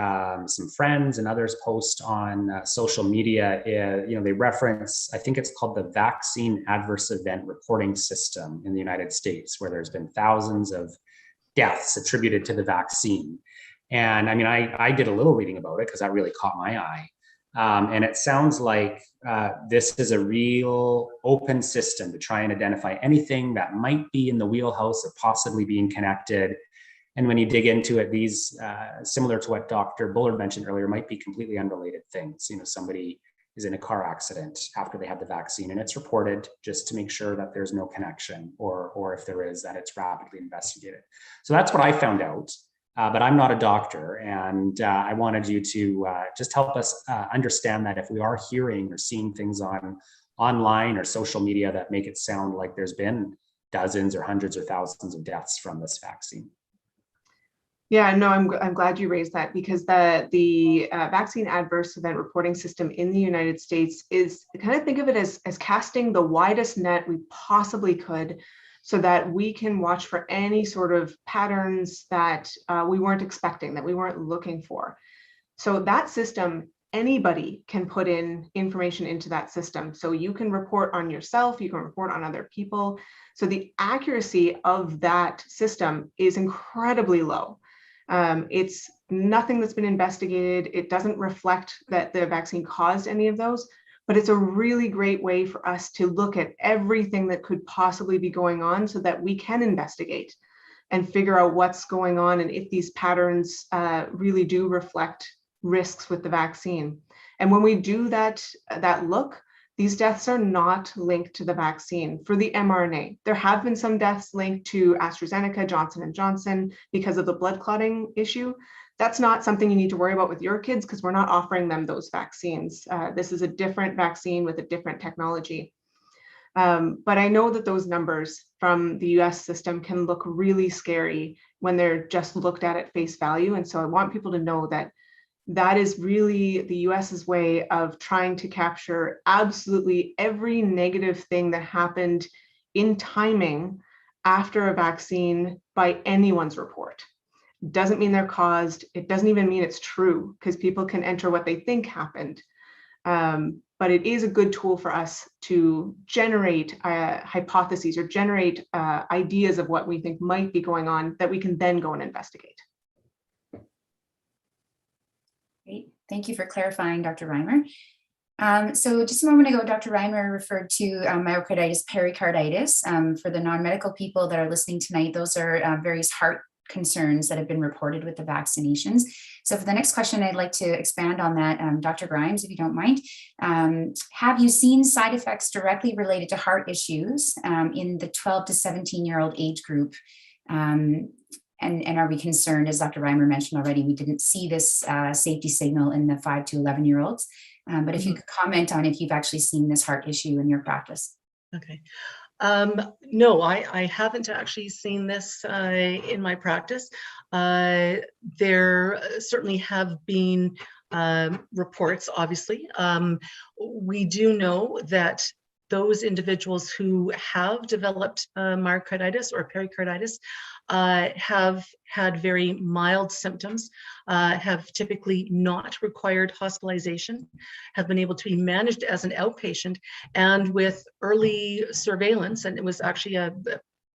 some friends and others post on social media is, they reference, I think it's called the Vaccine Adverse Event Reporting System in the United States, where there's been thousands of deaths attributed to the vaccine. And I mean, I did a little reading about it because that really caught my eye. And it sounds like this is a real open system to try and identify anything that might be in the wheelhouse of possibly being connected. And when you dig into it, these, similar to what Dr. Bullard mentioned earlier, might be completely unrelated things. Somebody is in a car accident after they have the vaccine and it's reported just to make sure that there's no connection, or if there is, that it's rapidly investigated. So that's what I found out. But I'm not a doctor, and I wanted you to just help us understand that if we are hearing or seeing things online or social media that make it sound like there's been dozens or hundreds or thousands of deaths from this vaccine. Yeah, no, I'm glad you raised that, because the vaccine adverse event reporting system in the United States is, kind of think of it as casting the widest net we possibly could, so that we can watch for any sort of patterns that we weren't expecting, that we weren't looking for. So that system, anybody can put in information into that system. So you can report on yourself, you can report on other people. So the accuracy of that system is incredibly low. It's nothing that's been investigated. It doesn't reflect that the vaccine caused any of those. But it's a really great way for us to look at everything that could possibly be going on so that we can investigate and figure out what's going on and if these patterns really do reflect risks with the vaccine. And when we do that look, these deaths are not linked to the vaccine for the mRNA. There have been some deaths linked to AstraZeneca, Johnson & Johnson because of the blood clotting issue. That's not something you need to worry about with your kids because we're not offering them those vaccines. This is a different vaccine with a different technology. But I know that those numbers from the US system can look really scary when they're just looked at face value. And so I want people to know that that is really the US's way of trying to capture absolutely every negative thing that happened in timing after a vaccine by anyone's report. Doesn't mean they're caused. It doesn't even mean it's true, because people can enter what they think happened. But it is a good tool for us to generate hypotheses or generate ideas of what we think might be going on that we can then go and investigate. Great. Thank you for clarifying, Dr. Reimer. So just a moment ago, Dr. Reimer referred to myocarditis, pericarditis. For the non-medical people that are listening tonight, those are various heart concerns that have been reported with the vaccinations. So for the next question, I'd like to expand on that, Dr. Grimes, if you don't mind. Have you seen side effects directly related to heart issues in the 12 to 17-year-old age group? And are we concerned, as Dr. Reimer mentioned already, we didn't see this safety signal in the 5 to 11-year-olds. But if you could comment on if you've actually seen this heart issue in your practice. Okay. No, I haven't actually seen this in my practice. There certainly have been reports, obviously. We do know that those individuals who have developed myocarditis or pericarditis have had very mild symptoms, have typically not required hospitalization, have been able to be managed as an outpatient, and with early surveillance, and it was actually a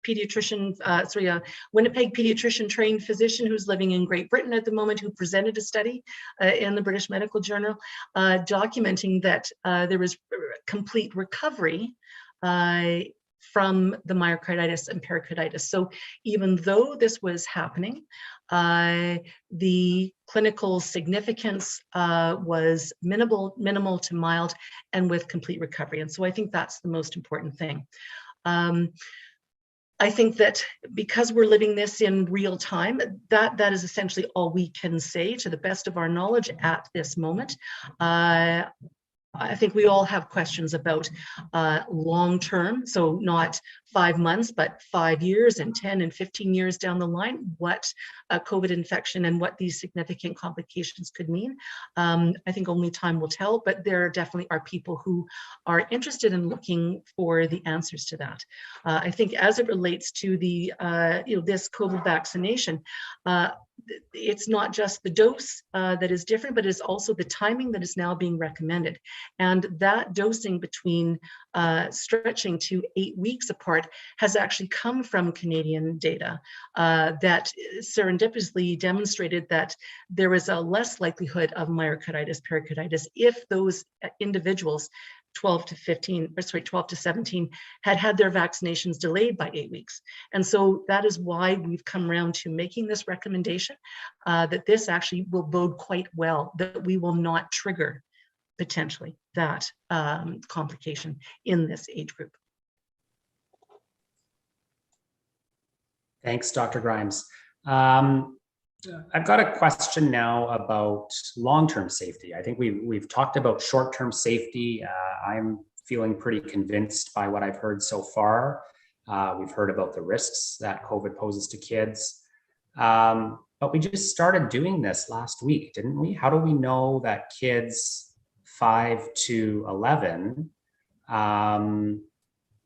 pediatrician, a Winnipeg pediatrician trained physician who's living in Great Britain at the moment, who presented a study in the British Medical Journal documenting that there was complete recovery from the myocarditis and pericarditis. So even though this was happening, the clinical significance was minimal to mild and with complete recovery. And so I think that's the most important thing. I think that because we're living this in real time, that is essentially all we can say to the best of our knowledge at this moment. I think we all have questions about long term, so not 5 months, but 5 years and 10 and 15 years down the line, what a COVID infection and what these significant complications could mean. I think only time will tell, but there definitely are people who are interested in looking for the answers to that. I think as it relates to the this COVID vaccination, it's not just the dose that is different, but it's also the timing that is now being recommended. And that dosing between stretching to 8 weeks apart has actually come from Canadian data that serendipitously demonstrated that there is a less likelihood of myocarditis, pericarditis if those individuals 12 to 17 had their vaccinations delayed by 8 weeks. And so that is why we've come around to making this recommendation that this actually will bode quite well, that we will not trigger potentially that complication in this age group. Thanks, Dr. Grimes. I've got a question now about long-term safety. I think we've talked about short-term safety. I'm feeling pretty convinced by what I've heard so far. We've heard about the risks that COVID poses to kids. But we just started doing this last week, didn't we? How do we know that kids 5 to 11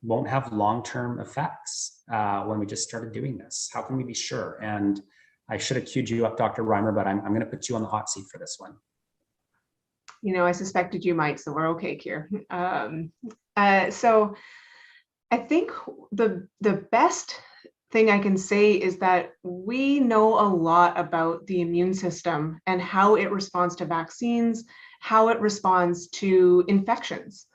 won't have long-term effects when we just started doing this? How can we be sure? And I should have queued you up, Dr. Reimer, but I'm going to put you on the hot seat for this one. You know, I suspected you might, so we're okay here. So I think the best thing I can say is that we know a lot about the immune system and how it responds to vaccines, how it responds to infections.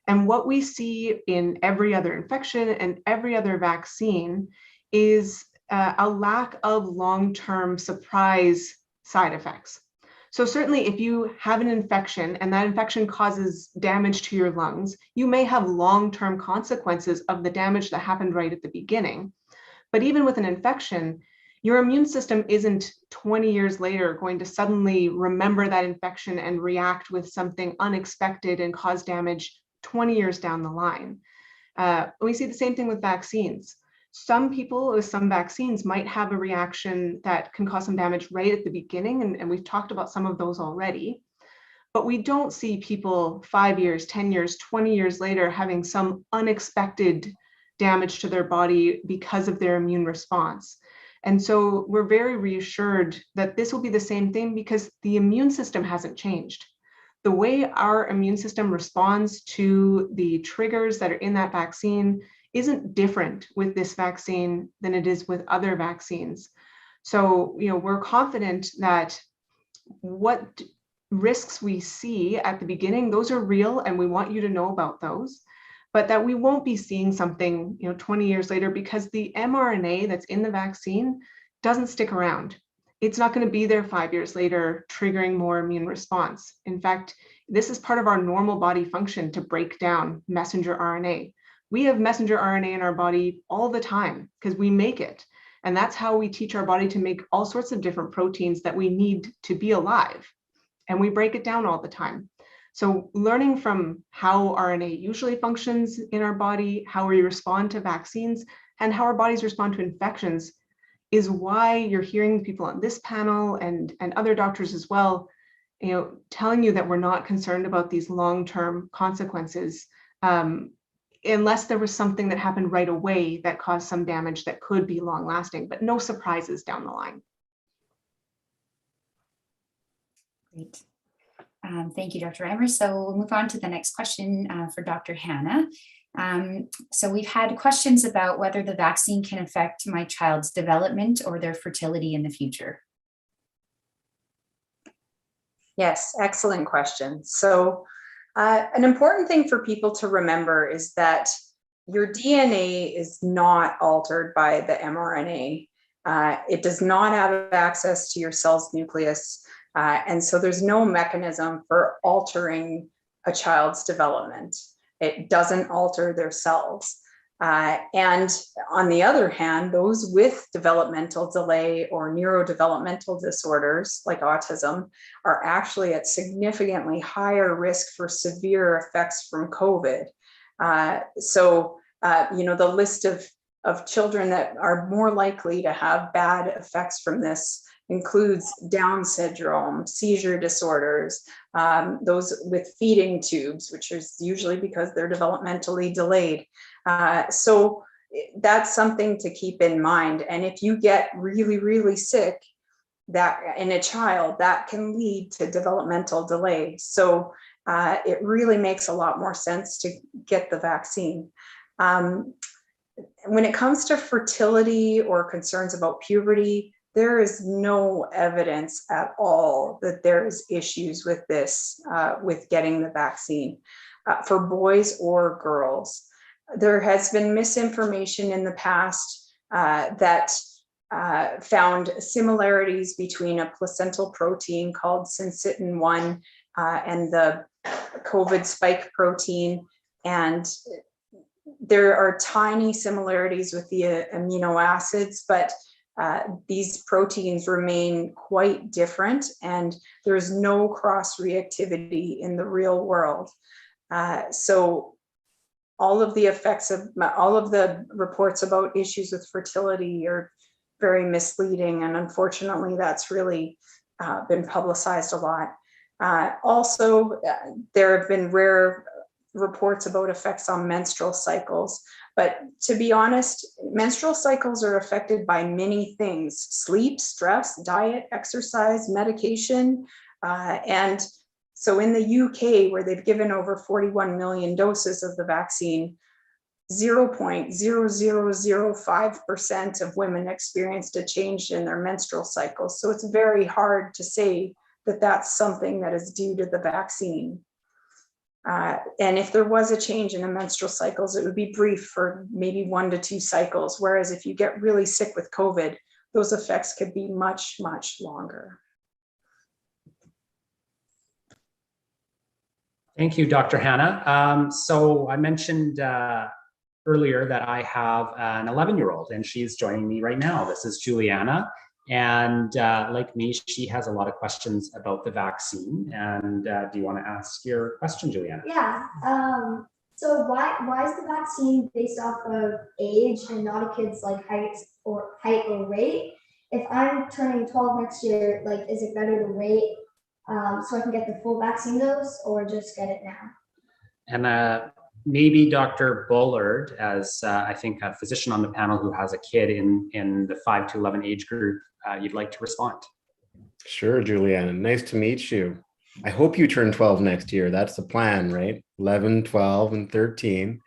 And what we see in every other infection and every other vaccine is a lack of long-term surprise side effects. So certainly if you have an infection and that infection causes damage to your lungs, you may have long-term consequences of the damage that happened right at the beginning. But even with an infection, your immune system isn't 20 years later going to suddenly remember that infection and react with something unexpected and cause damage 20 years down the line. We see the same thing with vaccines. Some people with some vaccines might have a reaction that can cause some damage right at the beginning, and we've talked about some of those already. But we don't see people 5 years, 10 years, 20 years later having some unexpected damage to their body because of their immune response. And so we're very reassured that this will be the same thing because the immune system hasn't changed. The way our immune system responds to the triggers that are in that vaccine isn't different with this vaccine than it is with other vaccines. So, we're confident that what risks we see at the beginning, those are real and we want you to know about those, but that we won't be seeing something, 20 years later because the mRNA that's in the vaccine doesn't stick around. It's not going to be there 5 years later, triggering more immune response. In fact, this is part of our normal body function to break down messenger RNA. We have messenger RNA in our body all the time because we make it. And that's how we teach our body to make all sorts of different proteins that we need to be alive. And we break it down all the time. So learning from how RNA usually functions in our body, how we respond to vaccines, and how our bodies respond to infections is why you're hearing people on this panel and other doctors as well, telling you that we're not concerned about these long-term consequences, unless there was something that happened right away that caused some damage that could be long-lasting, but no surprises down the line. Great. Thank you, Dr. Reimer. So we'll move on to the next question for Dr. Hannah. So we've had questions about whether the vaccine can affect my child's development or their fertility in the future. Yes, excellent question. So an important thing for people to remember is that your DNA is not altered by the mRNA. It does not have access to your cell's nucleus. And so there's no mechanism for altering a child's development. It doesn't alter their cells. And on the other hand, those with developmental delay or neurodevelopmental disorders like autism are actually at significantly higher risk for severe effects from COVID. The list of children that are more likely to have bad effects from this includes Down syndrome, seizure disorders, those with feeding tubes, which is usually because they're developmentally delayed. So that's something to keep in mind. And if you get really, really sick that in a child, that can lead to developmental delay. So it really makes a lot more sense to get the vaccine. When it comes to fertility or concerns about puberty, there is no evidence at all that there is issues with this, with getting the vaccine for boys or girls. There has been misinformation in the past that found similarities between a placental protein called syncytin-1 and the COVID spike protein. And there are tiny similarities with the amino acids, but these proteins remain quite different, and there's no cross-reactivity in the real world. So all of the reports about issues with fertility are very misleading, and unfortunately that's really been publicized a lot. Also, there have been rare reports about effects on menstrual cycles. But to be honest, menstrual cycles are affected by many things: sleep, stress, diet, exercise, medication. And so in the UK, where they've given over 41 million doses of the vaccine, 0.0005% of women experienced a change in their menstrual cycles. So it's very hard to say that that's something that is due to the vaccine. And if there was a change in the menstrual cycles, it would be brief for maybe 1 to 2 cycles. Whereas if you get really sick with COVID, those effects could be much, much longer. Thank you, Dr. Hannah. So I mentioned earlier that I have an 11-year-old and she's joining me right now. This is Julianna. And like me, she has a lot of questions about the vaccine. And do you want to ask your question, Julianna? Yeah. So why is the vaccine based off of age and not a kid's like height or weight? If I'm turning 12 next year, like, is it better to wait so I can get the full vaccine dose, or just get it now? And maybe Dr. Bullard, as I think a physician on the panel who has a kid in the 5 to 11 age group, you'd like to respond. Sure, Julianna. Nice to meet you. I hope you turn 12 next year. That's the plan, right? 11, 12, and 13.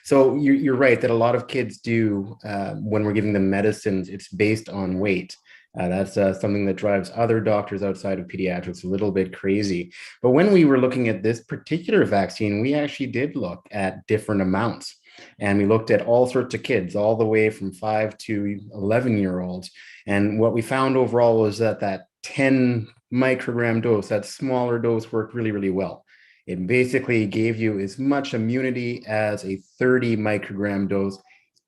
So you're right that a lot of kids do, when we're giving them medicines, it's based on weight. That's something that drives other doctors outside of pediatrics a little bit crazy. But when we were looking at this particular vaccine, we actually did look at different amounts. And we looked at all sorts of kids, all the way from 5 to 11-year-olds. And what we found overall was that 10 microgram dose, that smaller dose, worked really, really well. It basically gave you as much immunity as a 30 microgram dose,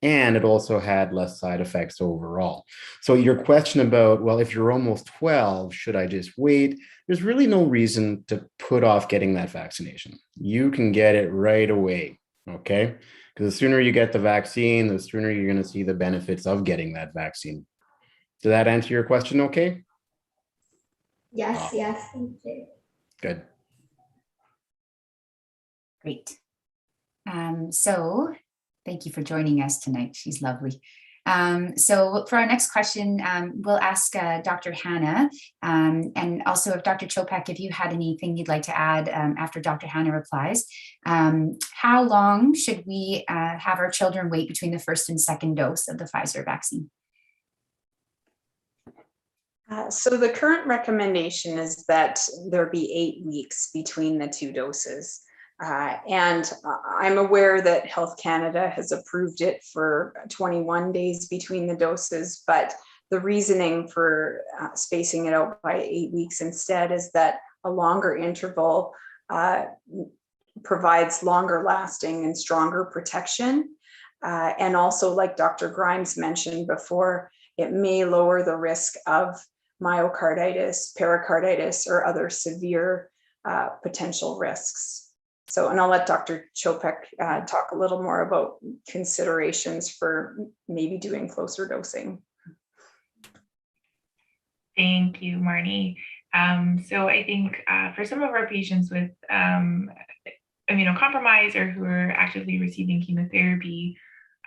and it also had less side effects overall. So your question about, well, if you're almost 12, should I just wait? there's really no reason to put off getting that vaccination. You can get it right away, okay? Because the sooner you get the vaccine, the sooner you're going to see the benefits of getting that vaccine. Did that answer your question okay? Yes, yes, thank you. Good. Great. So thank you for joining us tonight. She's lovely. So for our next question, we'll ask Dr. Hannah, and also if Dr. Chopak, if you had anything you'd like to add after Dr. Hannah replies. How long should we have our children wait between the first and second dose of the Pfizer vaccine? So the current recommendation is that there be 8 weeks between the 2 doses. And I'm aware that Health Canada has approved it for 21 days between the doses, but the reasoning for spacing it out by 8 weeks instead is that a longer interval provides longer lasting and stronger protection. And also, like Dr. Grimes mentioned before, it may lower the risk of myocarditis, pericarditis, or other severe potential risks. So, and I'll let Dr. Chopak talk a little more about considerations for maybe doing closer dosing. Thank you, Marnie. So I think for some of our patients with immunocompromised or who are actively receiving chemotherapy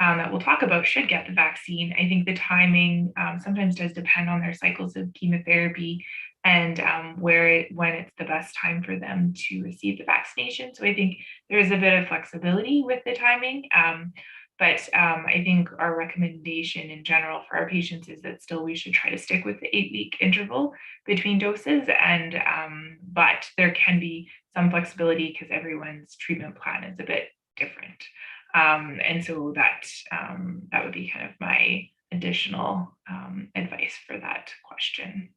that we'll talk about should get the vaccine, I think the timing sometimes does depend on their cycles of chemotherapy and when it's the best time for them to receive the vaccination. So I think there's a bit of flexibility with the timing, but I think our recommendation in general for our patients is that still we should try to stick with the 8-week interval between doses, and but there can be some flexibility because everyone's treatment plan is a bit different. And so that would be kind of my additional advice for that question.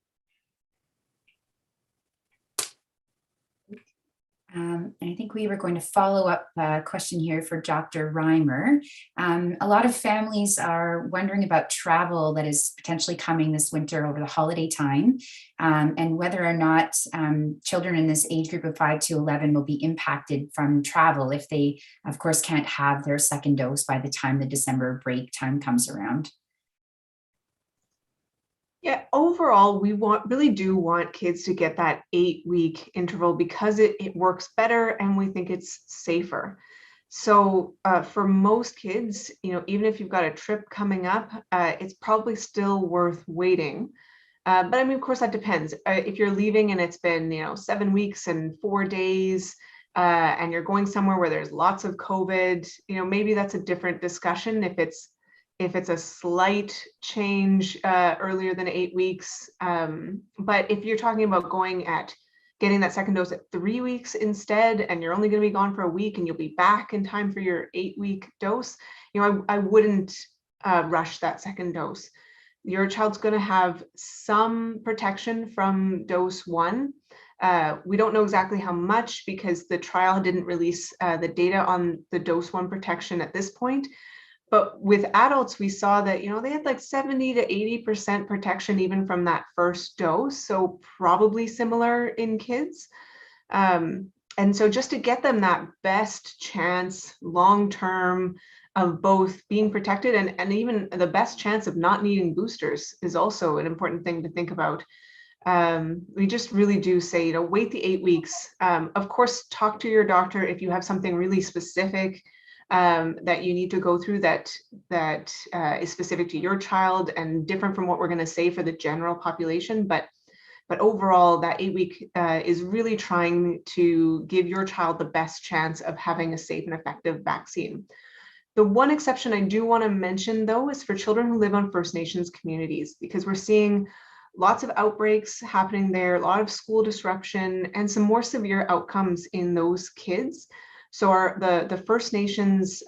I think we were going to follow up a question here for Dr. Reimer. A lot of families are wondering about travel that is potentially coming this winter over the holiday time, and whether or not children in this age group of 5 to 11 will be impacted from travel if they, of course, can't have their second dose by the time the December break time comes around. Yeah, overall, we really do want kids to get that 8-week interval because it works better and we think it's safer. So for most kids, even if you've got a trip coming up, it's probably still worth waiting. But I mean, of course, that depends. If you're leaving and it's been, 7 weeks and 4 days, and you're going somewhere where there's lots of COVID, maybe that's a different discussion. If it's a slight change earlier than 8 weeks. But if you're talking about getting that second dose at 3 weeks instead, and you're only going to be gone for a week and you'll be back in time for your 8-week dose, I wouldn't rush that second dose. Your child's going to have some protection from dose 1. We don't know exactly how much because the trial didn't release the data on the dose 1 protection at this point. But with adults, we saw that, they had like 70 to 80% protection even from that first dose. So probably similar in kids. And so just to get them that best chance long-term of both being protected and even the best chance of not needing boosters is also an important thing to think about. We just really do say, wait the 8 weeks. Of course, talk to your doctor if you have something really specific that you need to go through that is specific to your child and different from what we're going to say for the general population. But overall, that 8-week is really trying to give your child the best chance of having a safe and effective vaccine. The one exception I do want to mention, though, is for children who live on First Nations communities, because we're seeing lots of outbreaks happening there, a lot of school disruption, and some more severe outcomes in those kids. So the First Nations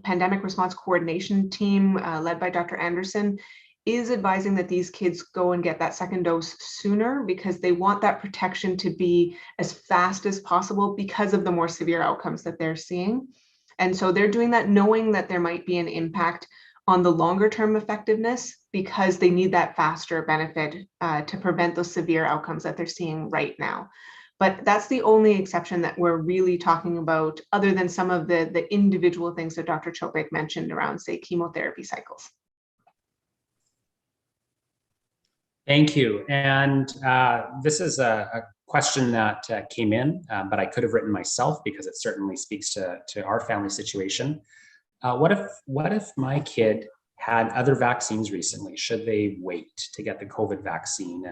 Pandemic Response Coordination Team, led by Dr. Anderson, is advising that these kids go and get that second dose sooner because they want that protection to be as fast as possible because of the more severe outcomes that they're seeing. And so they're doing that knowing that there might be an impact on the longer term effectiveness because they need that faster benefit to prevent those severe outcomes that they're seeing right now. But that's the only exception that we're really talking about, other than some of the individual things that Dr. Chopik mentioned around, say, chemotherapy cycles. Thank you. And this is a question that came in, but I could have written myself because it certainly speaks to our family situation. What if my kid had other vaccines recently? Should they wait to get the COVID vaccine?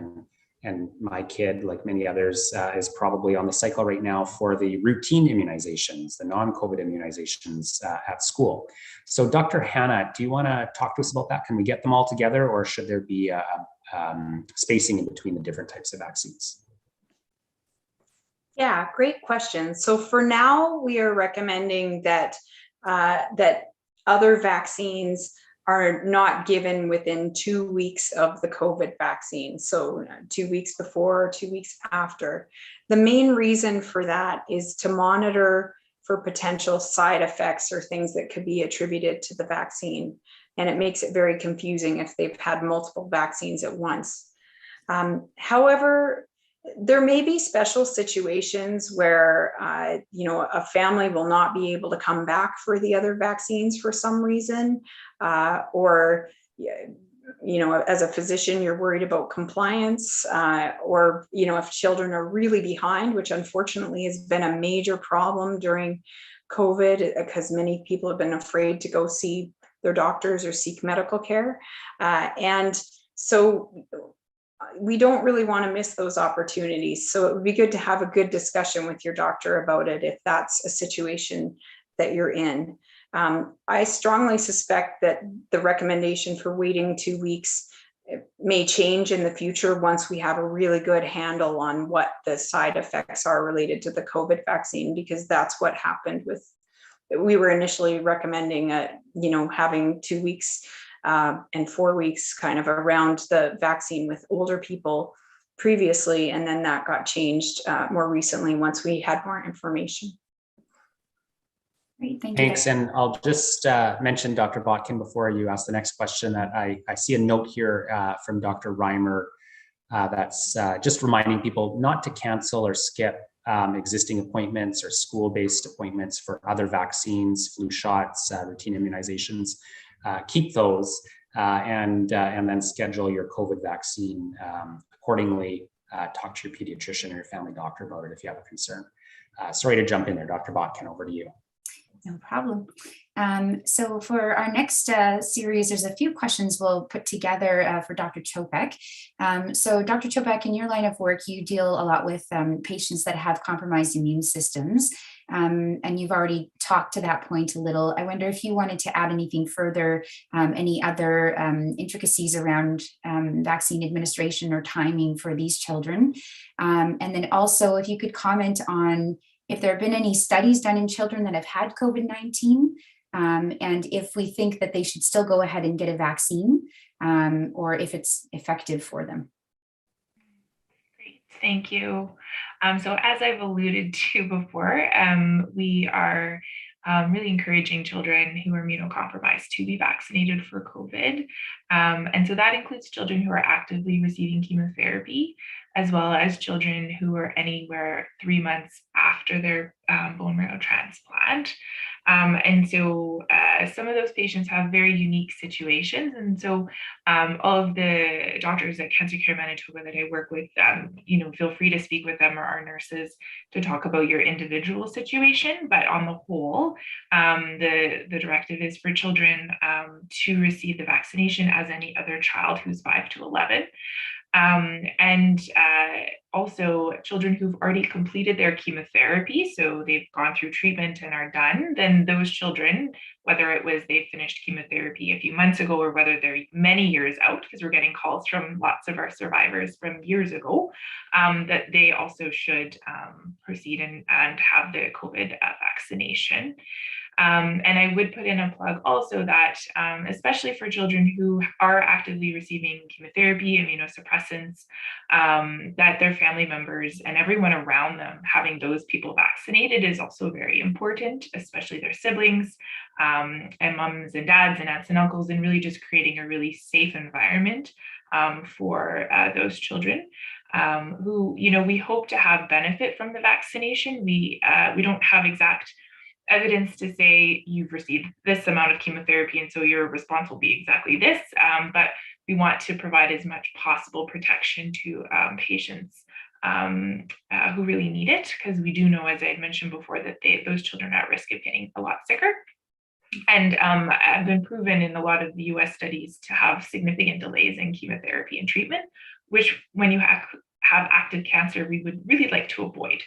And my kid, like many others, is probably on the cycle right now for the routine immunizations, the non-COVID immunizations at school. So Dr. Hannah, do you want to talk to us about that? Can we get them all together, or should there be spacing in between the different types of vaccines? Yeah, great question. So for now, we are recommending that that other vaccines are not given within 2 weeks of the COVID vaccine. So 2 weeks before, 2 weeks after. The main reason for that is to monitor for potential side effects or things that could be attributed to the vaccine. And it makes it very confusing if they've had multiple vaccines at once. However, there may be special situations where a family will not be able to come back for the other vaccines for some reason, or as a physician, you're worried about compliance, or if children are really behind, which unfortunately has been a major problem during COVID, because many people have been afraid to go see their doctors or seek medical care, and so we don't really want to miss those opportunities. So it would be good to have a good discussion with your doctor about it if that's a situation that you're in. I strongly suspect that the recommendation for waiting 2 weeks may change in the future once we have a really good handle on what the side effects are related to the COVID vaccine, because that's what happened with, we were initially recommending, having 2 weeks and 4 weeks kind of around the vaccine with older people previously, and then that got changed more recently once we had more information. Great, thank you. Thanks, and I'll just mention, Dr. Botkin, before you ask the next question, that I see a note here from Dr. Reimer that's just reminding people not to cancel or skip existing appointments or school-based appointments for other vaccines, flu shots, routine immunizations. Keep those and then schedule your COVID vaccine accordingly. Talk to your pediatrician or your family doctor about it if you have a concern. Sorry to jump in there, Dr. Botkin, over to you. No problem. So for our next series, there's a few questions we'll put together for Dr. Chopik. So Dr. Chopik, in your line of work, you deal a lot with patients that have compromised immune systems. And you've already talked to that point a little. I wonder if you wanted to add anything further, any other intricacies around vaccine administration or timing for these children. And then also if you could comment on if there have been any studies done in children that have had COVID-19, and if we think that they should still go ahead and get a vaccine, or if it's effective for them. Great, thank you. So as I've alluded to before, we are really encouraging children who are immunocompromised to be vaccinated for COVID. And so that includes children who are actively receiving chemotherapy, as well as children who are anywhere 3 months after their bone marrow transplant. And so some of those patients have very unique situations. And so all of the doctors at Cancer Care Manitoba that I work with, feel free to speak with them or our nurses to talk about your individual situation. But on the whole, the directive is for children to receive the vaccination as any other child who's 5 to 11. And also children who've already completed their chemotherapy, so they've gone through treatment and are done, then those children, whether it was they finished chemotherapy a few months ago or whether they're many years out, because we're getting calls from lots of our survivors from years ago, that they also should proceed and have the COVID vaccination. And I would put in a plug also that, especially for children who are actively receiving chemotherapy, immunosuppressants, that their family members and everyone around them having those people vaccinated is also very important, especially their siblings and moms and dads and aunts and uncles, and really just creating a really safe environment for those children who, we hope to have benefit from the vaccination. We don't have exact evidence to say you've received this amount of chemotherapy and so your response will be exactly this, but we want to provide as much possible protection to patients who really need it, because we do know, as I had mentioned before, that those children are at risk of getting a lot sicker, and have been proven in a lot of the US studies to have significant delays in chemotherapy and treatment, which when you have active cancer, we would really like to avoid.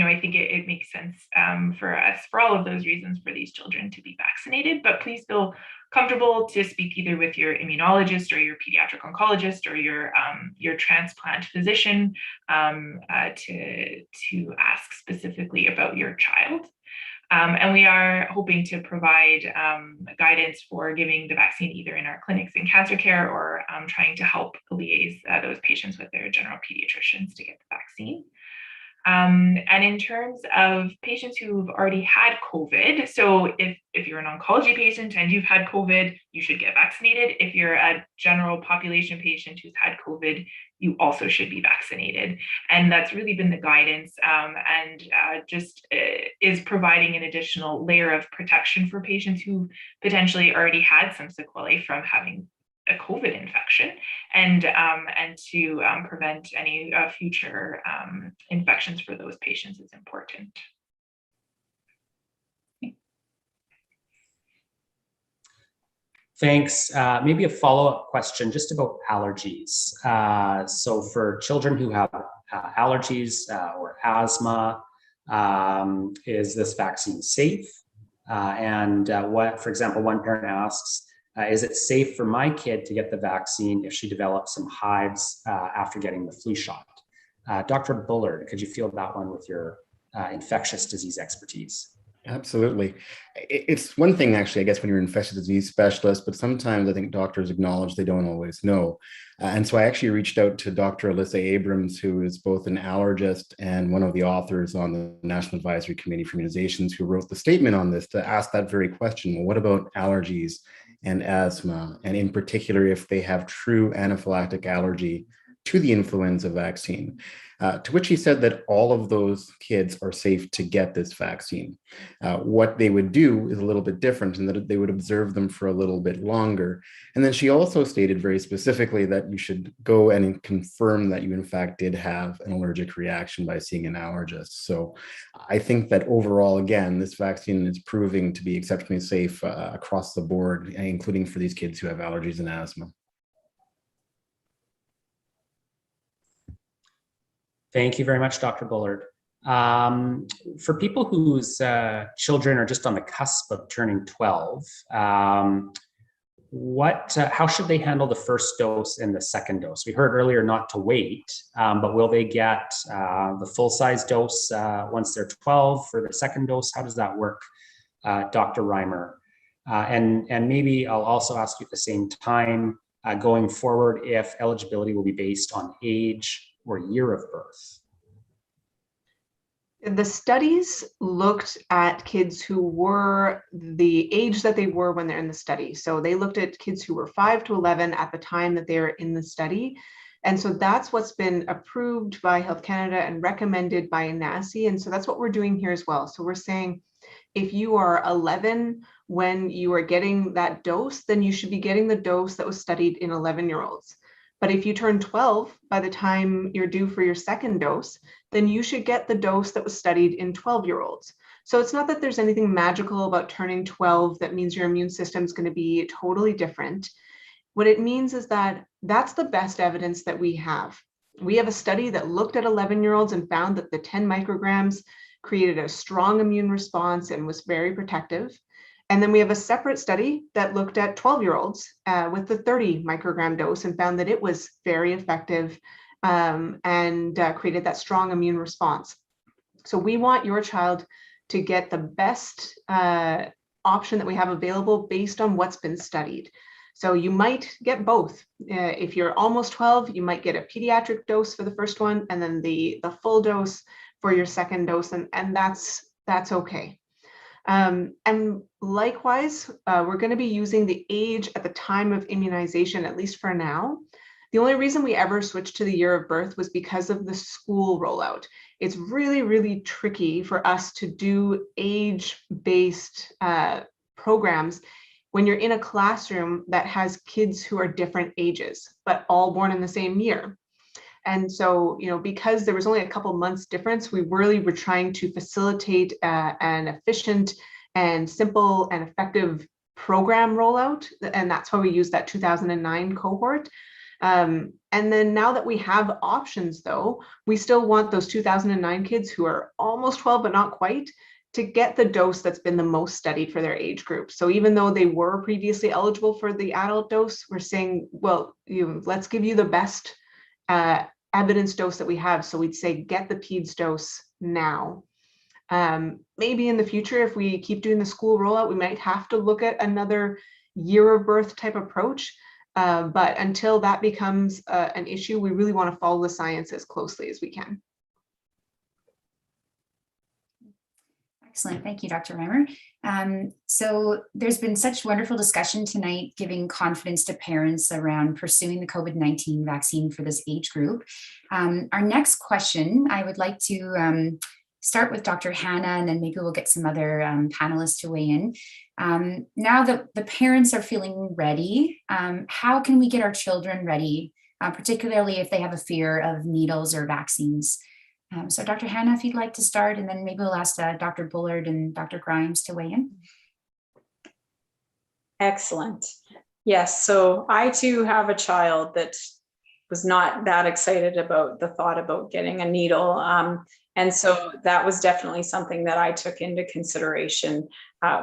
I think it makes sense for us, for all of those reasons, for these children to be vaccinated. But please feel comfortable to speak either with your immunologist or your pediatric oncologist or your transplant physician to ask specifically about your child. And we are hoping to provide guidance for giving the vaccine either in our clinics in cancer care or trying to help liaise those patients with their general pediatricians to get the vaccine. And in terms of patients who've already had COVID, so if you're an oncology patient and you've had COVID, you should get vaccinated. If you're a general population patient who's had COVID, you also should be vaccinated. And that's really been the guidance, and just is providing an additional layer of protection for patients who potentially already had some sequelae from having a COVID infection, and to prevent any future infections for those patients is important. Thanks. Maybe a follow-up question just about allergies. So for children who have allergies or asthma, is this vaccine safe? For example, one parent asks, is it safe for my kid to get the vaccine if she develops some hives after getting the flu shot? Dr. Bullard, could you field that one with your infectious disease expertise? Absolutely. It's one thing, actually, I guess, when you're an infectious disease specialist, but sometimes I think doctors acknowledge they don't always know. And so I actually reached out to Dr. Alyssa Abrams, who is both an allergist and one of the authors on the National Advisory Committee for Immunizations, who wrote the statement on this to ask that very question. Well, what about allergies and asthma? And in particular, if they have true anaphylactic allergy to the influenza vaccine, to which he said that all of those kids are safe to get this vaccine. What they would do is a little bit different, in that they would observe them for a little bit longer. And then she also stated very specifically that you should go and confirm that you in fact did have an allergic reaction by seeing an allergist. So I think that overall, again, this vaccine is proving to be exceptionally safe across the board, including for these kids who have allergies and asthma. Thank you very much, Dr. Bullard. For people whose children are just on the cusp of turning 12, how should they handle the first dose and the second dose? We heard earlier not to wait, but will they get the full-size dose once they're 12 for the second dose? How does that work, Dr. Reimer? And maybe I'll also ask you at the same time, going forward, if eligibility will be based on age or year of birth. The studies looked at kids who were the age that they were when they're in the study. So they looked at kids who were 5 to 11 at the time that they were in the study. And so that's what's been approved by Health Canada and recommended by NACI. And so that's what we're doing here as well. So we're saying if you are 11 when you are getting that dose, then you should be getting the dose that was studied in 11-year-olds. But if you turn 12 by the time you're due for your second dose, then you should get the dose that was studied in 12-year-olds. So it's not that there's anything magical about turning 12 that means your immune system is going to be totally different. What it means is that that's the best evidence that we have. We have a study that looked at 11-year-olds and found that the 10 micrograms created a strong immune response and was very protective. And then we have a separate study that looked at 12-year-olds with the 30 microgram dose and found that it was very effective and created that strong immune response. So we want your child to get the best option that we have available based on what's been studied. So you might get both. If you're almost 12, you might get a pediatric dose for the first one, and then the full dose for your second dose, and that's okay. And likewise, we're going to be using the age at the time of immunization, at least for now. The only reason we ever switched to the year of birth was because of the school rollout. It's really, really tricky for us to do age-based programs when you're in a classroom that has kids who are different ages, but all born in the same year. And so, because there was only a couple months difference, we really were trying to facilitate an efficient and simple and effective program rollout. And that's why we used that 2009 cohort. And then now that we have options, though, we still want those 2009 kids who are almost 12, but not quite, to get the dose that's been the most studied for their age group. So even though they were previously eligible for the adult dose, we're saying, well, let's give you the best evidence dose that we have. So we'd say, get the peds dose now. Maybe in the future, if we keep doing the school rollout, we might have to look at another year of birth type approach. But until that becomes an issue, we really want to follow the science as closely as we can. Excellent. Thank you, Dr. Reimer. So there's been such wonderful discussion tonight, giving confidence to parents around pursuing the COVID-19 vaccine for this age group. Our next question, I would like to start with Dr. Hannah, and then maybe we'll get some other panelists to weigh in. Now that the parents are feeling ready, how can we get our children ready, particularly if they have a fear of needles or vaccines? So Dr. Hannah, if you'd like to start, and then maybe we'll ask Dr. Bullard and Dr. Grimes to weigh in. Excellent. Yes, so I too have a child that was not that excited about the thought about getting a needle. And so that was definitely something that I took into consideration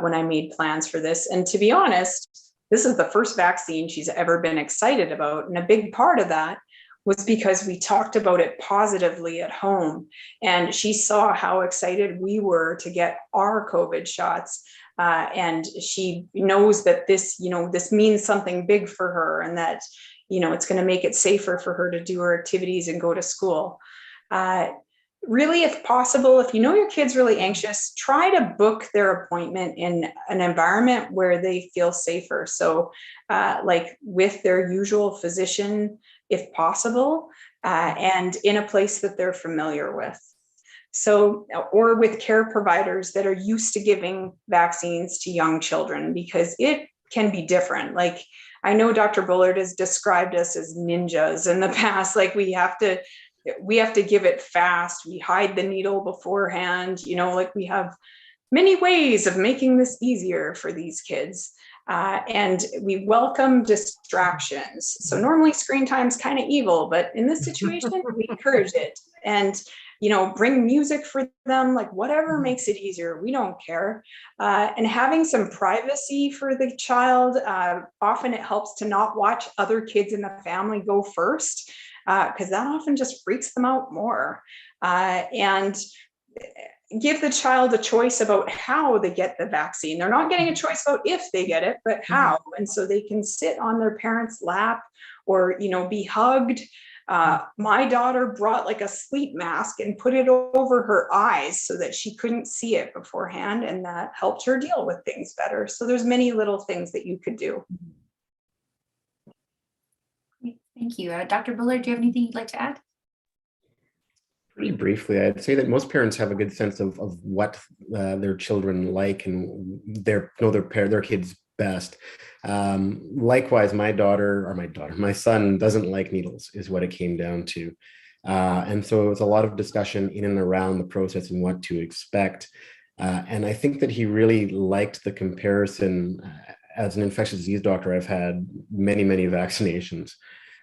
when I made plans for this. And to be honest, this is the first vaccine she's ever been excited about. And a big part of that was because we talked about it positively at home, and she saw how excited we were to get our COVID shots. And she knows that this means something big for her, and that, it's going to make it safer for her to do her activities and go to school. Really, if possible, if you know your kid's really anxious, try to book their appointment in an environment where they feel safer. So like with their usual physician, if possible, and in a place that they're familiar with. So, or with care providers that are used to giving vaccines to young children, because it can be different. Like, I know Dr. Bullard has described us as ninjas in the past, like we have to give it fast. We hide the needle beforehand, like we have many ways of making this easier for these kids. And we welcome distractions. So normally screen time is kind of evil, but in this situation, we encourage it. And, bring music for them, like whatever makes it easier. We don't care. And having some privacy for the child, often it helps to not watch other kids in the family go first, because that often just freaks them out more. And give the child a choice about how they get the vaccine. They're not getting a choice about if they get it, but how. And so they can sit on their parents' lap or, be hugged. My daughter brought like a sleep mask and put it over her eyes so that she couldn't see it beforehand. And that helped her deal with things better. So there's many little things that you could do. Thank you. Dr. Bullard, do you have anything you'd like to add? Pretty briefly, I'd say that most parents have a good sense of what their children like and know their kids best. Likewise, my son doesn't like needles, is what it came down to. And so it was a lot of discussion in and around the process and what to expect. And I think that he really liked the comparison. As an infectious disease doctor, I've had many, many vaccinations.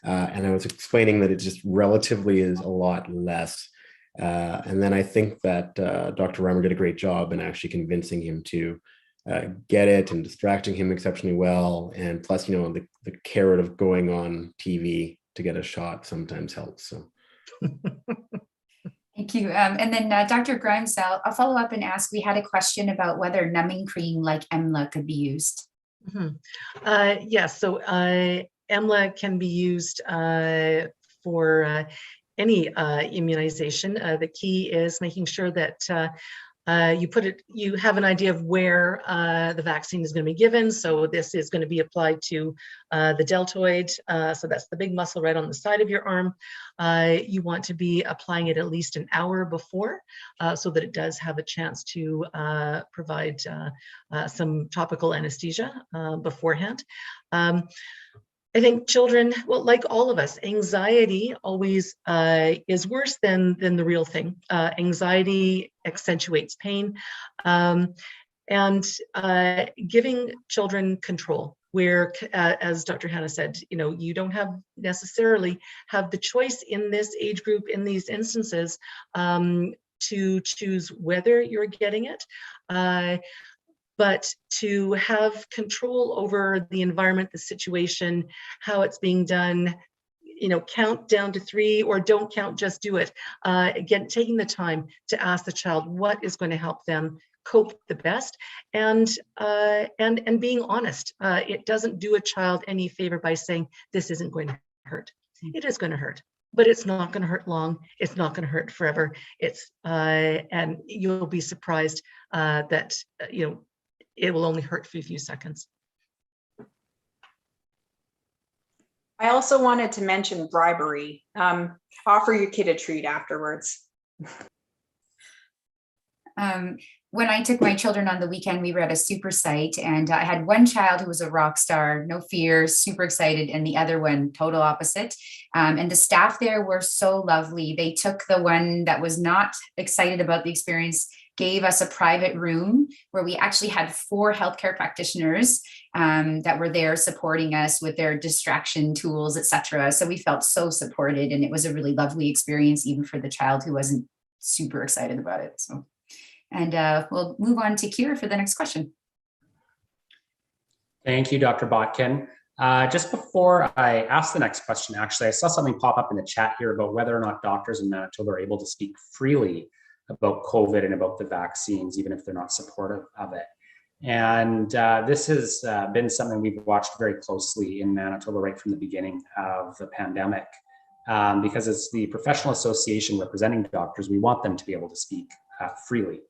And I was explaining that it just relatively is a lot less. And then I think that Dr. Reimer did a great job in actually convincing him to get it and distracting him exceptionally well. And plus, the carrot of going on TV to get a shot sometimes helps. So. Thank you. And then Dr. Grimes, I'll follow up and ask, we had a question about whether numbing cream like EMLA could be used. Yes, so EMLA can be used for any immunization. The key is making sure that you have an idea of where the vaccine is going to be given. So this is going to be applied to the deltoid. So that's the big muscle right on the side of your arm. You want to be applying it at least an hour before so that it does have a chance to provide some topical anesthesia beforehand. I think children, well, like all of us, anxiety always is worse than the real thing. Anxiety accentuates pain, and giving children control, where, as Dr. Hanna said, you don't necessarily have the choice in this age group, in these instances, to choose whether you're getting it. But to have control over the environment, the situation, how it's being done, count down to 3 or don't count, just do it. Again, taking the time to ask the child what is going to help them cope the best, and being honest. It doesn't do a child any favor by saying this isn't going to hurt. It is going to hurt, but it's not going to hurt long. It's not going to hurt forever. And you'll be surprised that it will only hurt for a few seconds. I also wanted to mention bribery. Offer your kid a treat afterwards. When I took my children on the weekend, we were at a super site, and I had one child who was a rock star, no fear, super excited, and the other one, total opposite. And the staff there were so lovely. They took the one that was not excited about the experience, gave us a private room where we actually had 4 healthcare practitioners that were there supporting us with their distraction tools, etc. So we felt so supported, and it was a really lovely experience, even for the child who wasn't super excited about it. So, and we'll move on to Kier for the next question. Thank you, Dr. Botkin. Just before I ask the next question, actually, I saw something pop up in the chat here about whether or not doctors in Manitoba are able to speak freely about COVID and about the vaccines, even if they're not supportive of it. And this has been something we've watched very closely in Manitoba right from the beginning of the pandemic, because as the professional association representing doctors, we want them to be able to speak freely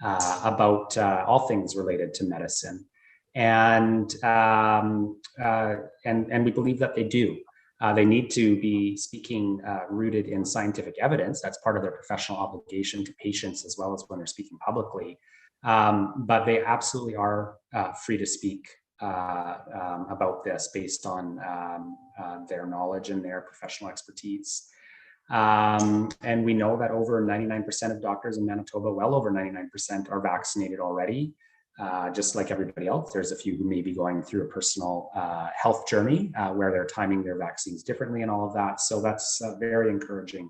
about all things related to medicine. And we believe that they do. They need to be speaking rooted in scientific evidence. That's part of their professional obligation to patients as well as when they're speaking publicly. But they absolutely are free to speak about this based on their knowledge and their professional expertise. And we know that over 99% of doctors in Manitoba, well over 99%, are vaccinated already. Just like everybody else, there's a few who may be going through a personal health journey where they're timing their vaccines differently and all of that. So that's very encouraging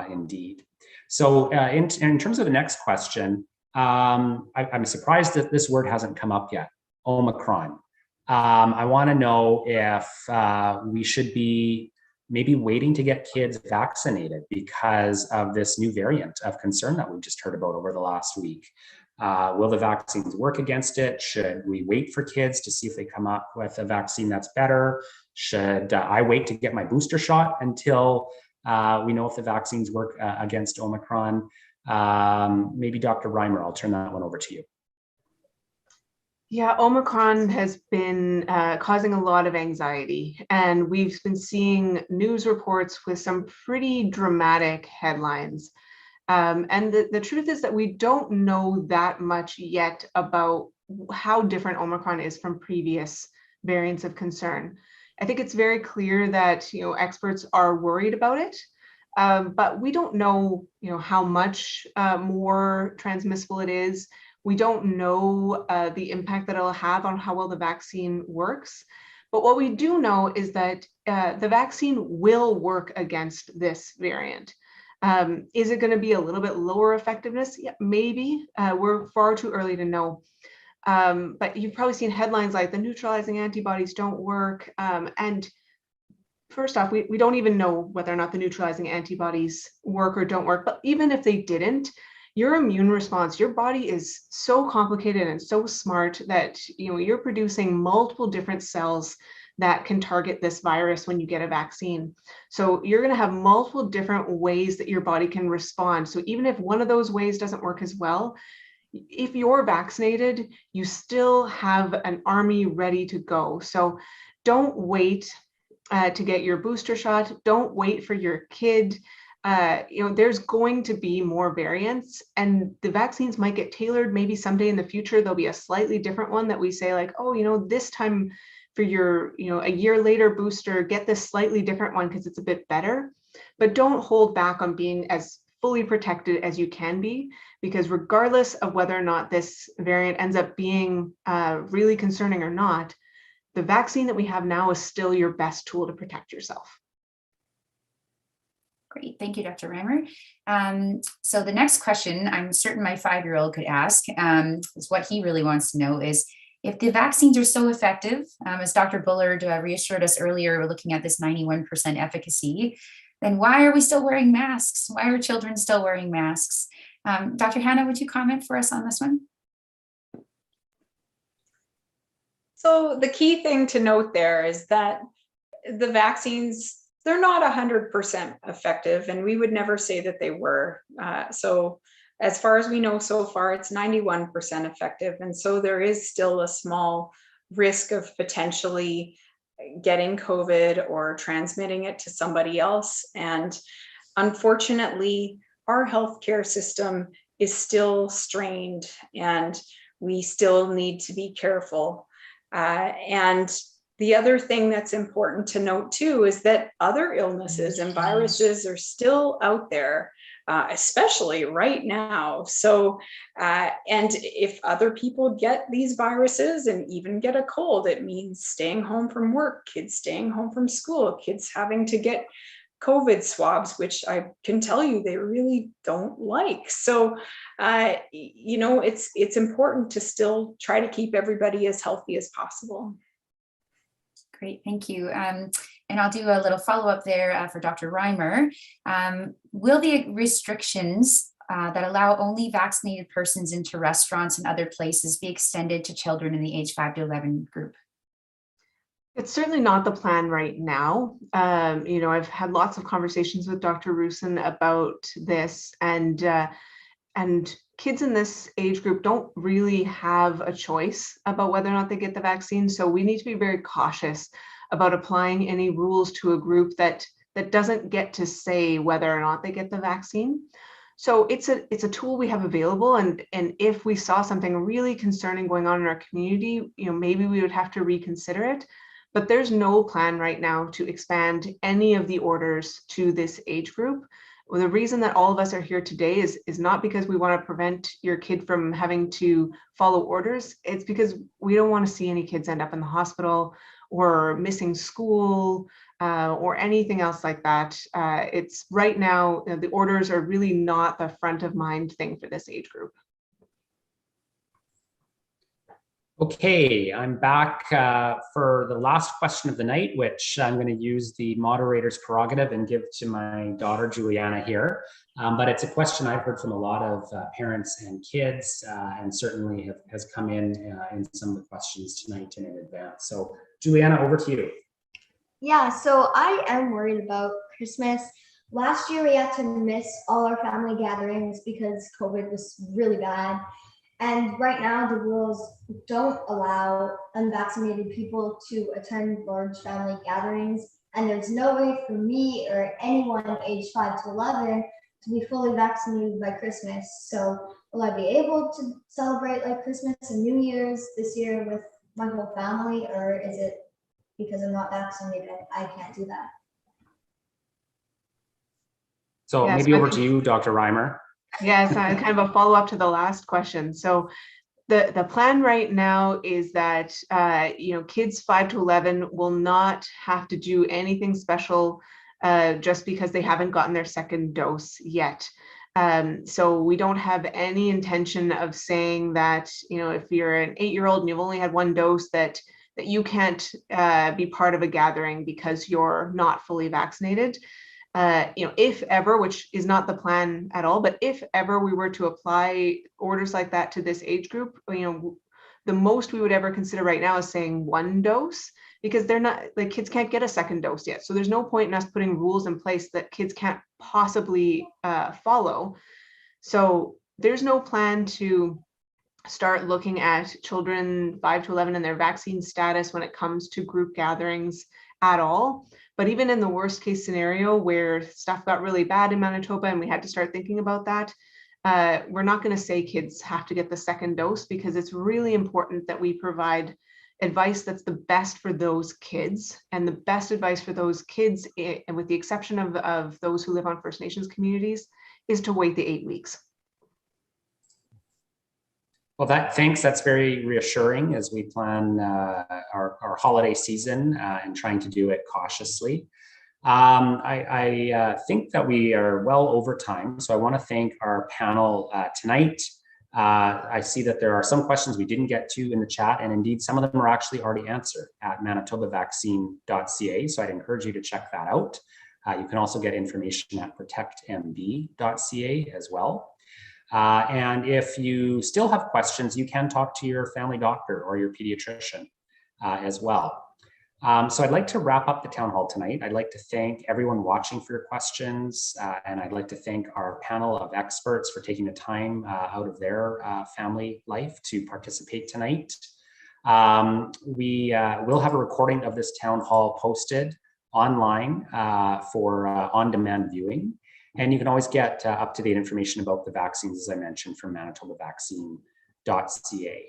indeed. So in terms of the next question, I'm surprised that this word hasn't come up yet, Omicron. I want to know if we should be maybe waiting to get kids vaccinated because of this new variant of concern that we've just heard about over the last week. Will the vaccines work against it? Should we wait for kids to see if they come up with a vaccine that's better? Should I wait to get my booster shot until we know if the vaccines work against Omicron? Maybe Dr. Reimer, I'll turn that one over to you. Yeah, Omicron has been causing a lot of anxiety, and we've been seeing news reports with some pretty dramatic headlines. And the truth is that we don't know that much yet about how different Omicron is from previous variants of concern. I think it's very clear that experts are worried about it, but we don't know how much more transmissible it is. We don't know the impact that it'll have on how well the vaccine works. But what we do know is that the vaccine will work against this variant. Is it going to be a little bit lower effectiveness? Yeah, maybe. We're far too early to know. But you've probably seen headlines like the neutralizing antibodies don't work. And first off, we don't even know whether or not the neutralizing antibodies work or don't work, but even if they didn't, your immune response, your body is so complicated and so smart that you're producing multiple different cells that can target this virus when you get a vaccine. So you're going to have multiple different ways that your body can respond. So even if one of those ways doesn't work as well, if you're vaccinated, you still have an army ready to go. So don't wait to get your booster shot. Don't wait for your kid. There's going to be more variants, and the vaccines might get tailored. Maybe someday in the future, there'll be a slightly different one that we say like, oh, this time for your, a year later booster, get this slightly different one because it's a bit better. But don't hold back on being as fully protected as you can be, because regardless of whether or not this variant ends up being really concerning or not, the vaccine that we have now is still your best tool to protect yourself. Great, thank you, Dr. Reimer. So the next question I'm certain my 5-year-old could ask is what he really wants to know is, if the vaccines are so effective, as Dr. Bullard reassured us earlier, we're looking at this 91% efficacy, then why are we still wearing masks? Why are children still wearing masks? Dr. Hannah, would you comment for us on this one? So the key thing to note there is that the vaccines, they're not 100% effective, and we would never say that they were. So as far as we know so far, it's 91% effective. And so there is still a small risk of potentially getting COVID or transmitting it to somebody else. And unfortunately, our healthcare system is still strained, and we still need to be careful. And the other thing that's important to note too is that other illnesses and viruses are still out there, especially right now. So, and if other people get these viruses and even get a cold, it means staying home from work, kids staying home from school, kids having to get COVID swabs, which I can tell you they really don't like. So, it's important to still try to keep everybody as healthy as possible. Great, thank you. And I'll do a little follow-up there for Dr. Reimer. Will the restrictions that allow only vaccinated persons into restaurants and other places be extended to children in the age 5 to 11 group? It's certainly not the plan right now. I've had lots of conversations with Dr. Rusin about this, and kids in this age group don't really have a choice about whether or not they get the vaccine. So we need to be very cautious about applying any rules to a group that doesn't get to say whether or not they get the vaccine. So it's a tool we have available, and if we saw something really concerning going on in our community, maybe we would have to reconsider it. But there's no plan right now to expand any of the orders to this age group. Well, the reason that all of us are here today is not because we want to prevent your kid from having to follow orders. It's because we don't want to see any kids end up in the hospital or missing school or anything else like that. It's right now, the orders are really not the front of mind thing for this age group. Okay, I'm back for the last question of the night, which I'm going to use the moderator's prerogative and give to my daughter, Julianna, here. But it's a question I've heard from a lot of parents and kids, and certainly has come in some of the questions tonight and in advance. So, Julianna, over to you. Yeah, so I am worried about Christmas. Last year, we had to miss all our family gatherings because COVID was really bad. And right now, the rules don't allow unvaccinated people to attend large family gatherings. And there's no way for me or anyone aged 5 to 11 to be fully vaccinated by Christmas. So will I be able to celebrate like Christmas and New Year's this year with my whole family? Or is it because I'm not vaccinated, I can't do that? So yes, maybe over to you, Dr. Reimer. Yes, kind of a follow-up to the last question. So the plan right now is that kids 5 to 11 will not have to do anything special just because they haven't gotten their second dose yet. So we don't have any intention of saying that if you're an 8-year-old and you've only had one dose, that that you can't be part of a gathering because you're not fully vaccinated. If ever, which is not the plan at all, but if ever we were to apply orders like that to this age group, the most we would ever consider right now is saying 1 dose, because they're not, like, kids can't get a second dose yet. So there's no point in us putting rules in place that kids can't possibly follow. So there's no plan to start looking at children 5 to 11 and their vaccine status when it comes to group gatherings at all. But even in the worst case scenario where stuff got really bad in Manitoba and we had to start thinking about that, we're not going to say kids have to get the second dose, because it's really important that we provide advice that's the best for those kids. And the best advice for those kids, and with the exception of those who live on First Nations communities, is to wait the 8 weeks. Well, thanks. That's very reassuring as we plan our holiday season and trying to do it cautiously. I think that we are well over time, so I want to thank our panel tonight. I see that there are some questions we didn't get to in the chat, and indeed some of them are actually already answered at manitobavaccine.ca, so I'd encourage you to check that out. You can also get information at protectmb.ca as well. And if you still have questions, you can talk to your family doctor or your pediatrician as well. So I'd like to wrap up the town hall tonight. I'd like to thank everyone watching for your questions, and I'd like to thank our panel of experts for taking the time out of their family life to participate tonight. We will have a recording of this town hall posted online for on-demand viewing. And you can always get up-to-date information about the vaccines, as I mentioned, from manitobavaccine.ca.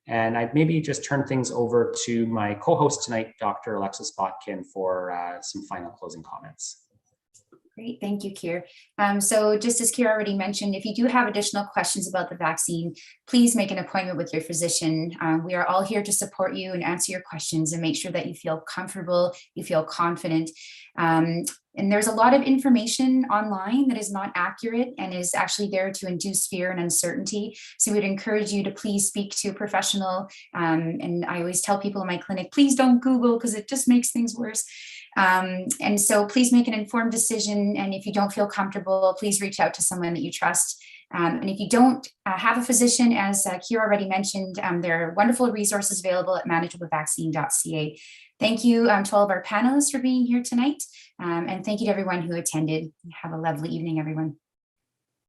And I'd maybe just turn things over to my co-host tonight, Dr. Alexis Botkin, for some final closing comments. Great, thank you, Keir. So just as Keir already mentioned, if you do have additional questions about the vaccine, please make an appointment with your physician. We are all here to support you and answer your questions and make sure that you feel comfortable, you feel confident. And there's a lot of information online that is not accurate and is actually there to induce fear and uncertainty. So we'd encourage you to please speak to a professional. And I always tell people in my clinic, please don't Google, because it just makes things worse. And so please make an informed decision. And if you don't feel comfortable, please reach out to someone that you trust. And if you don't have a physician, as Keir already mentioned, there are wonderful resources available at manitobavaccine.ca. Thank you to all of our panelists for being here tonight. And thank you to everyone who attended. Have a lovely evening, everyone.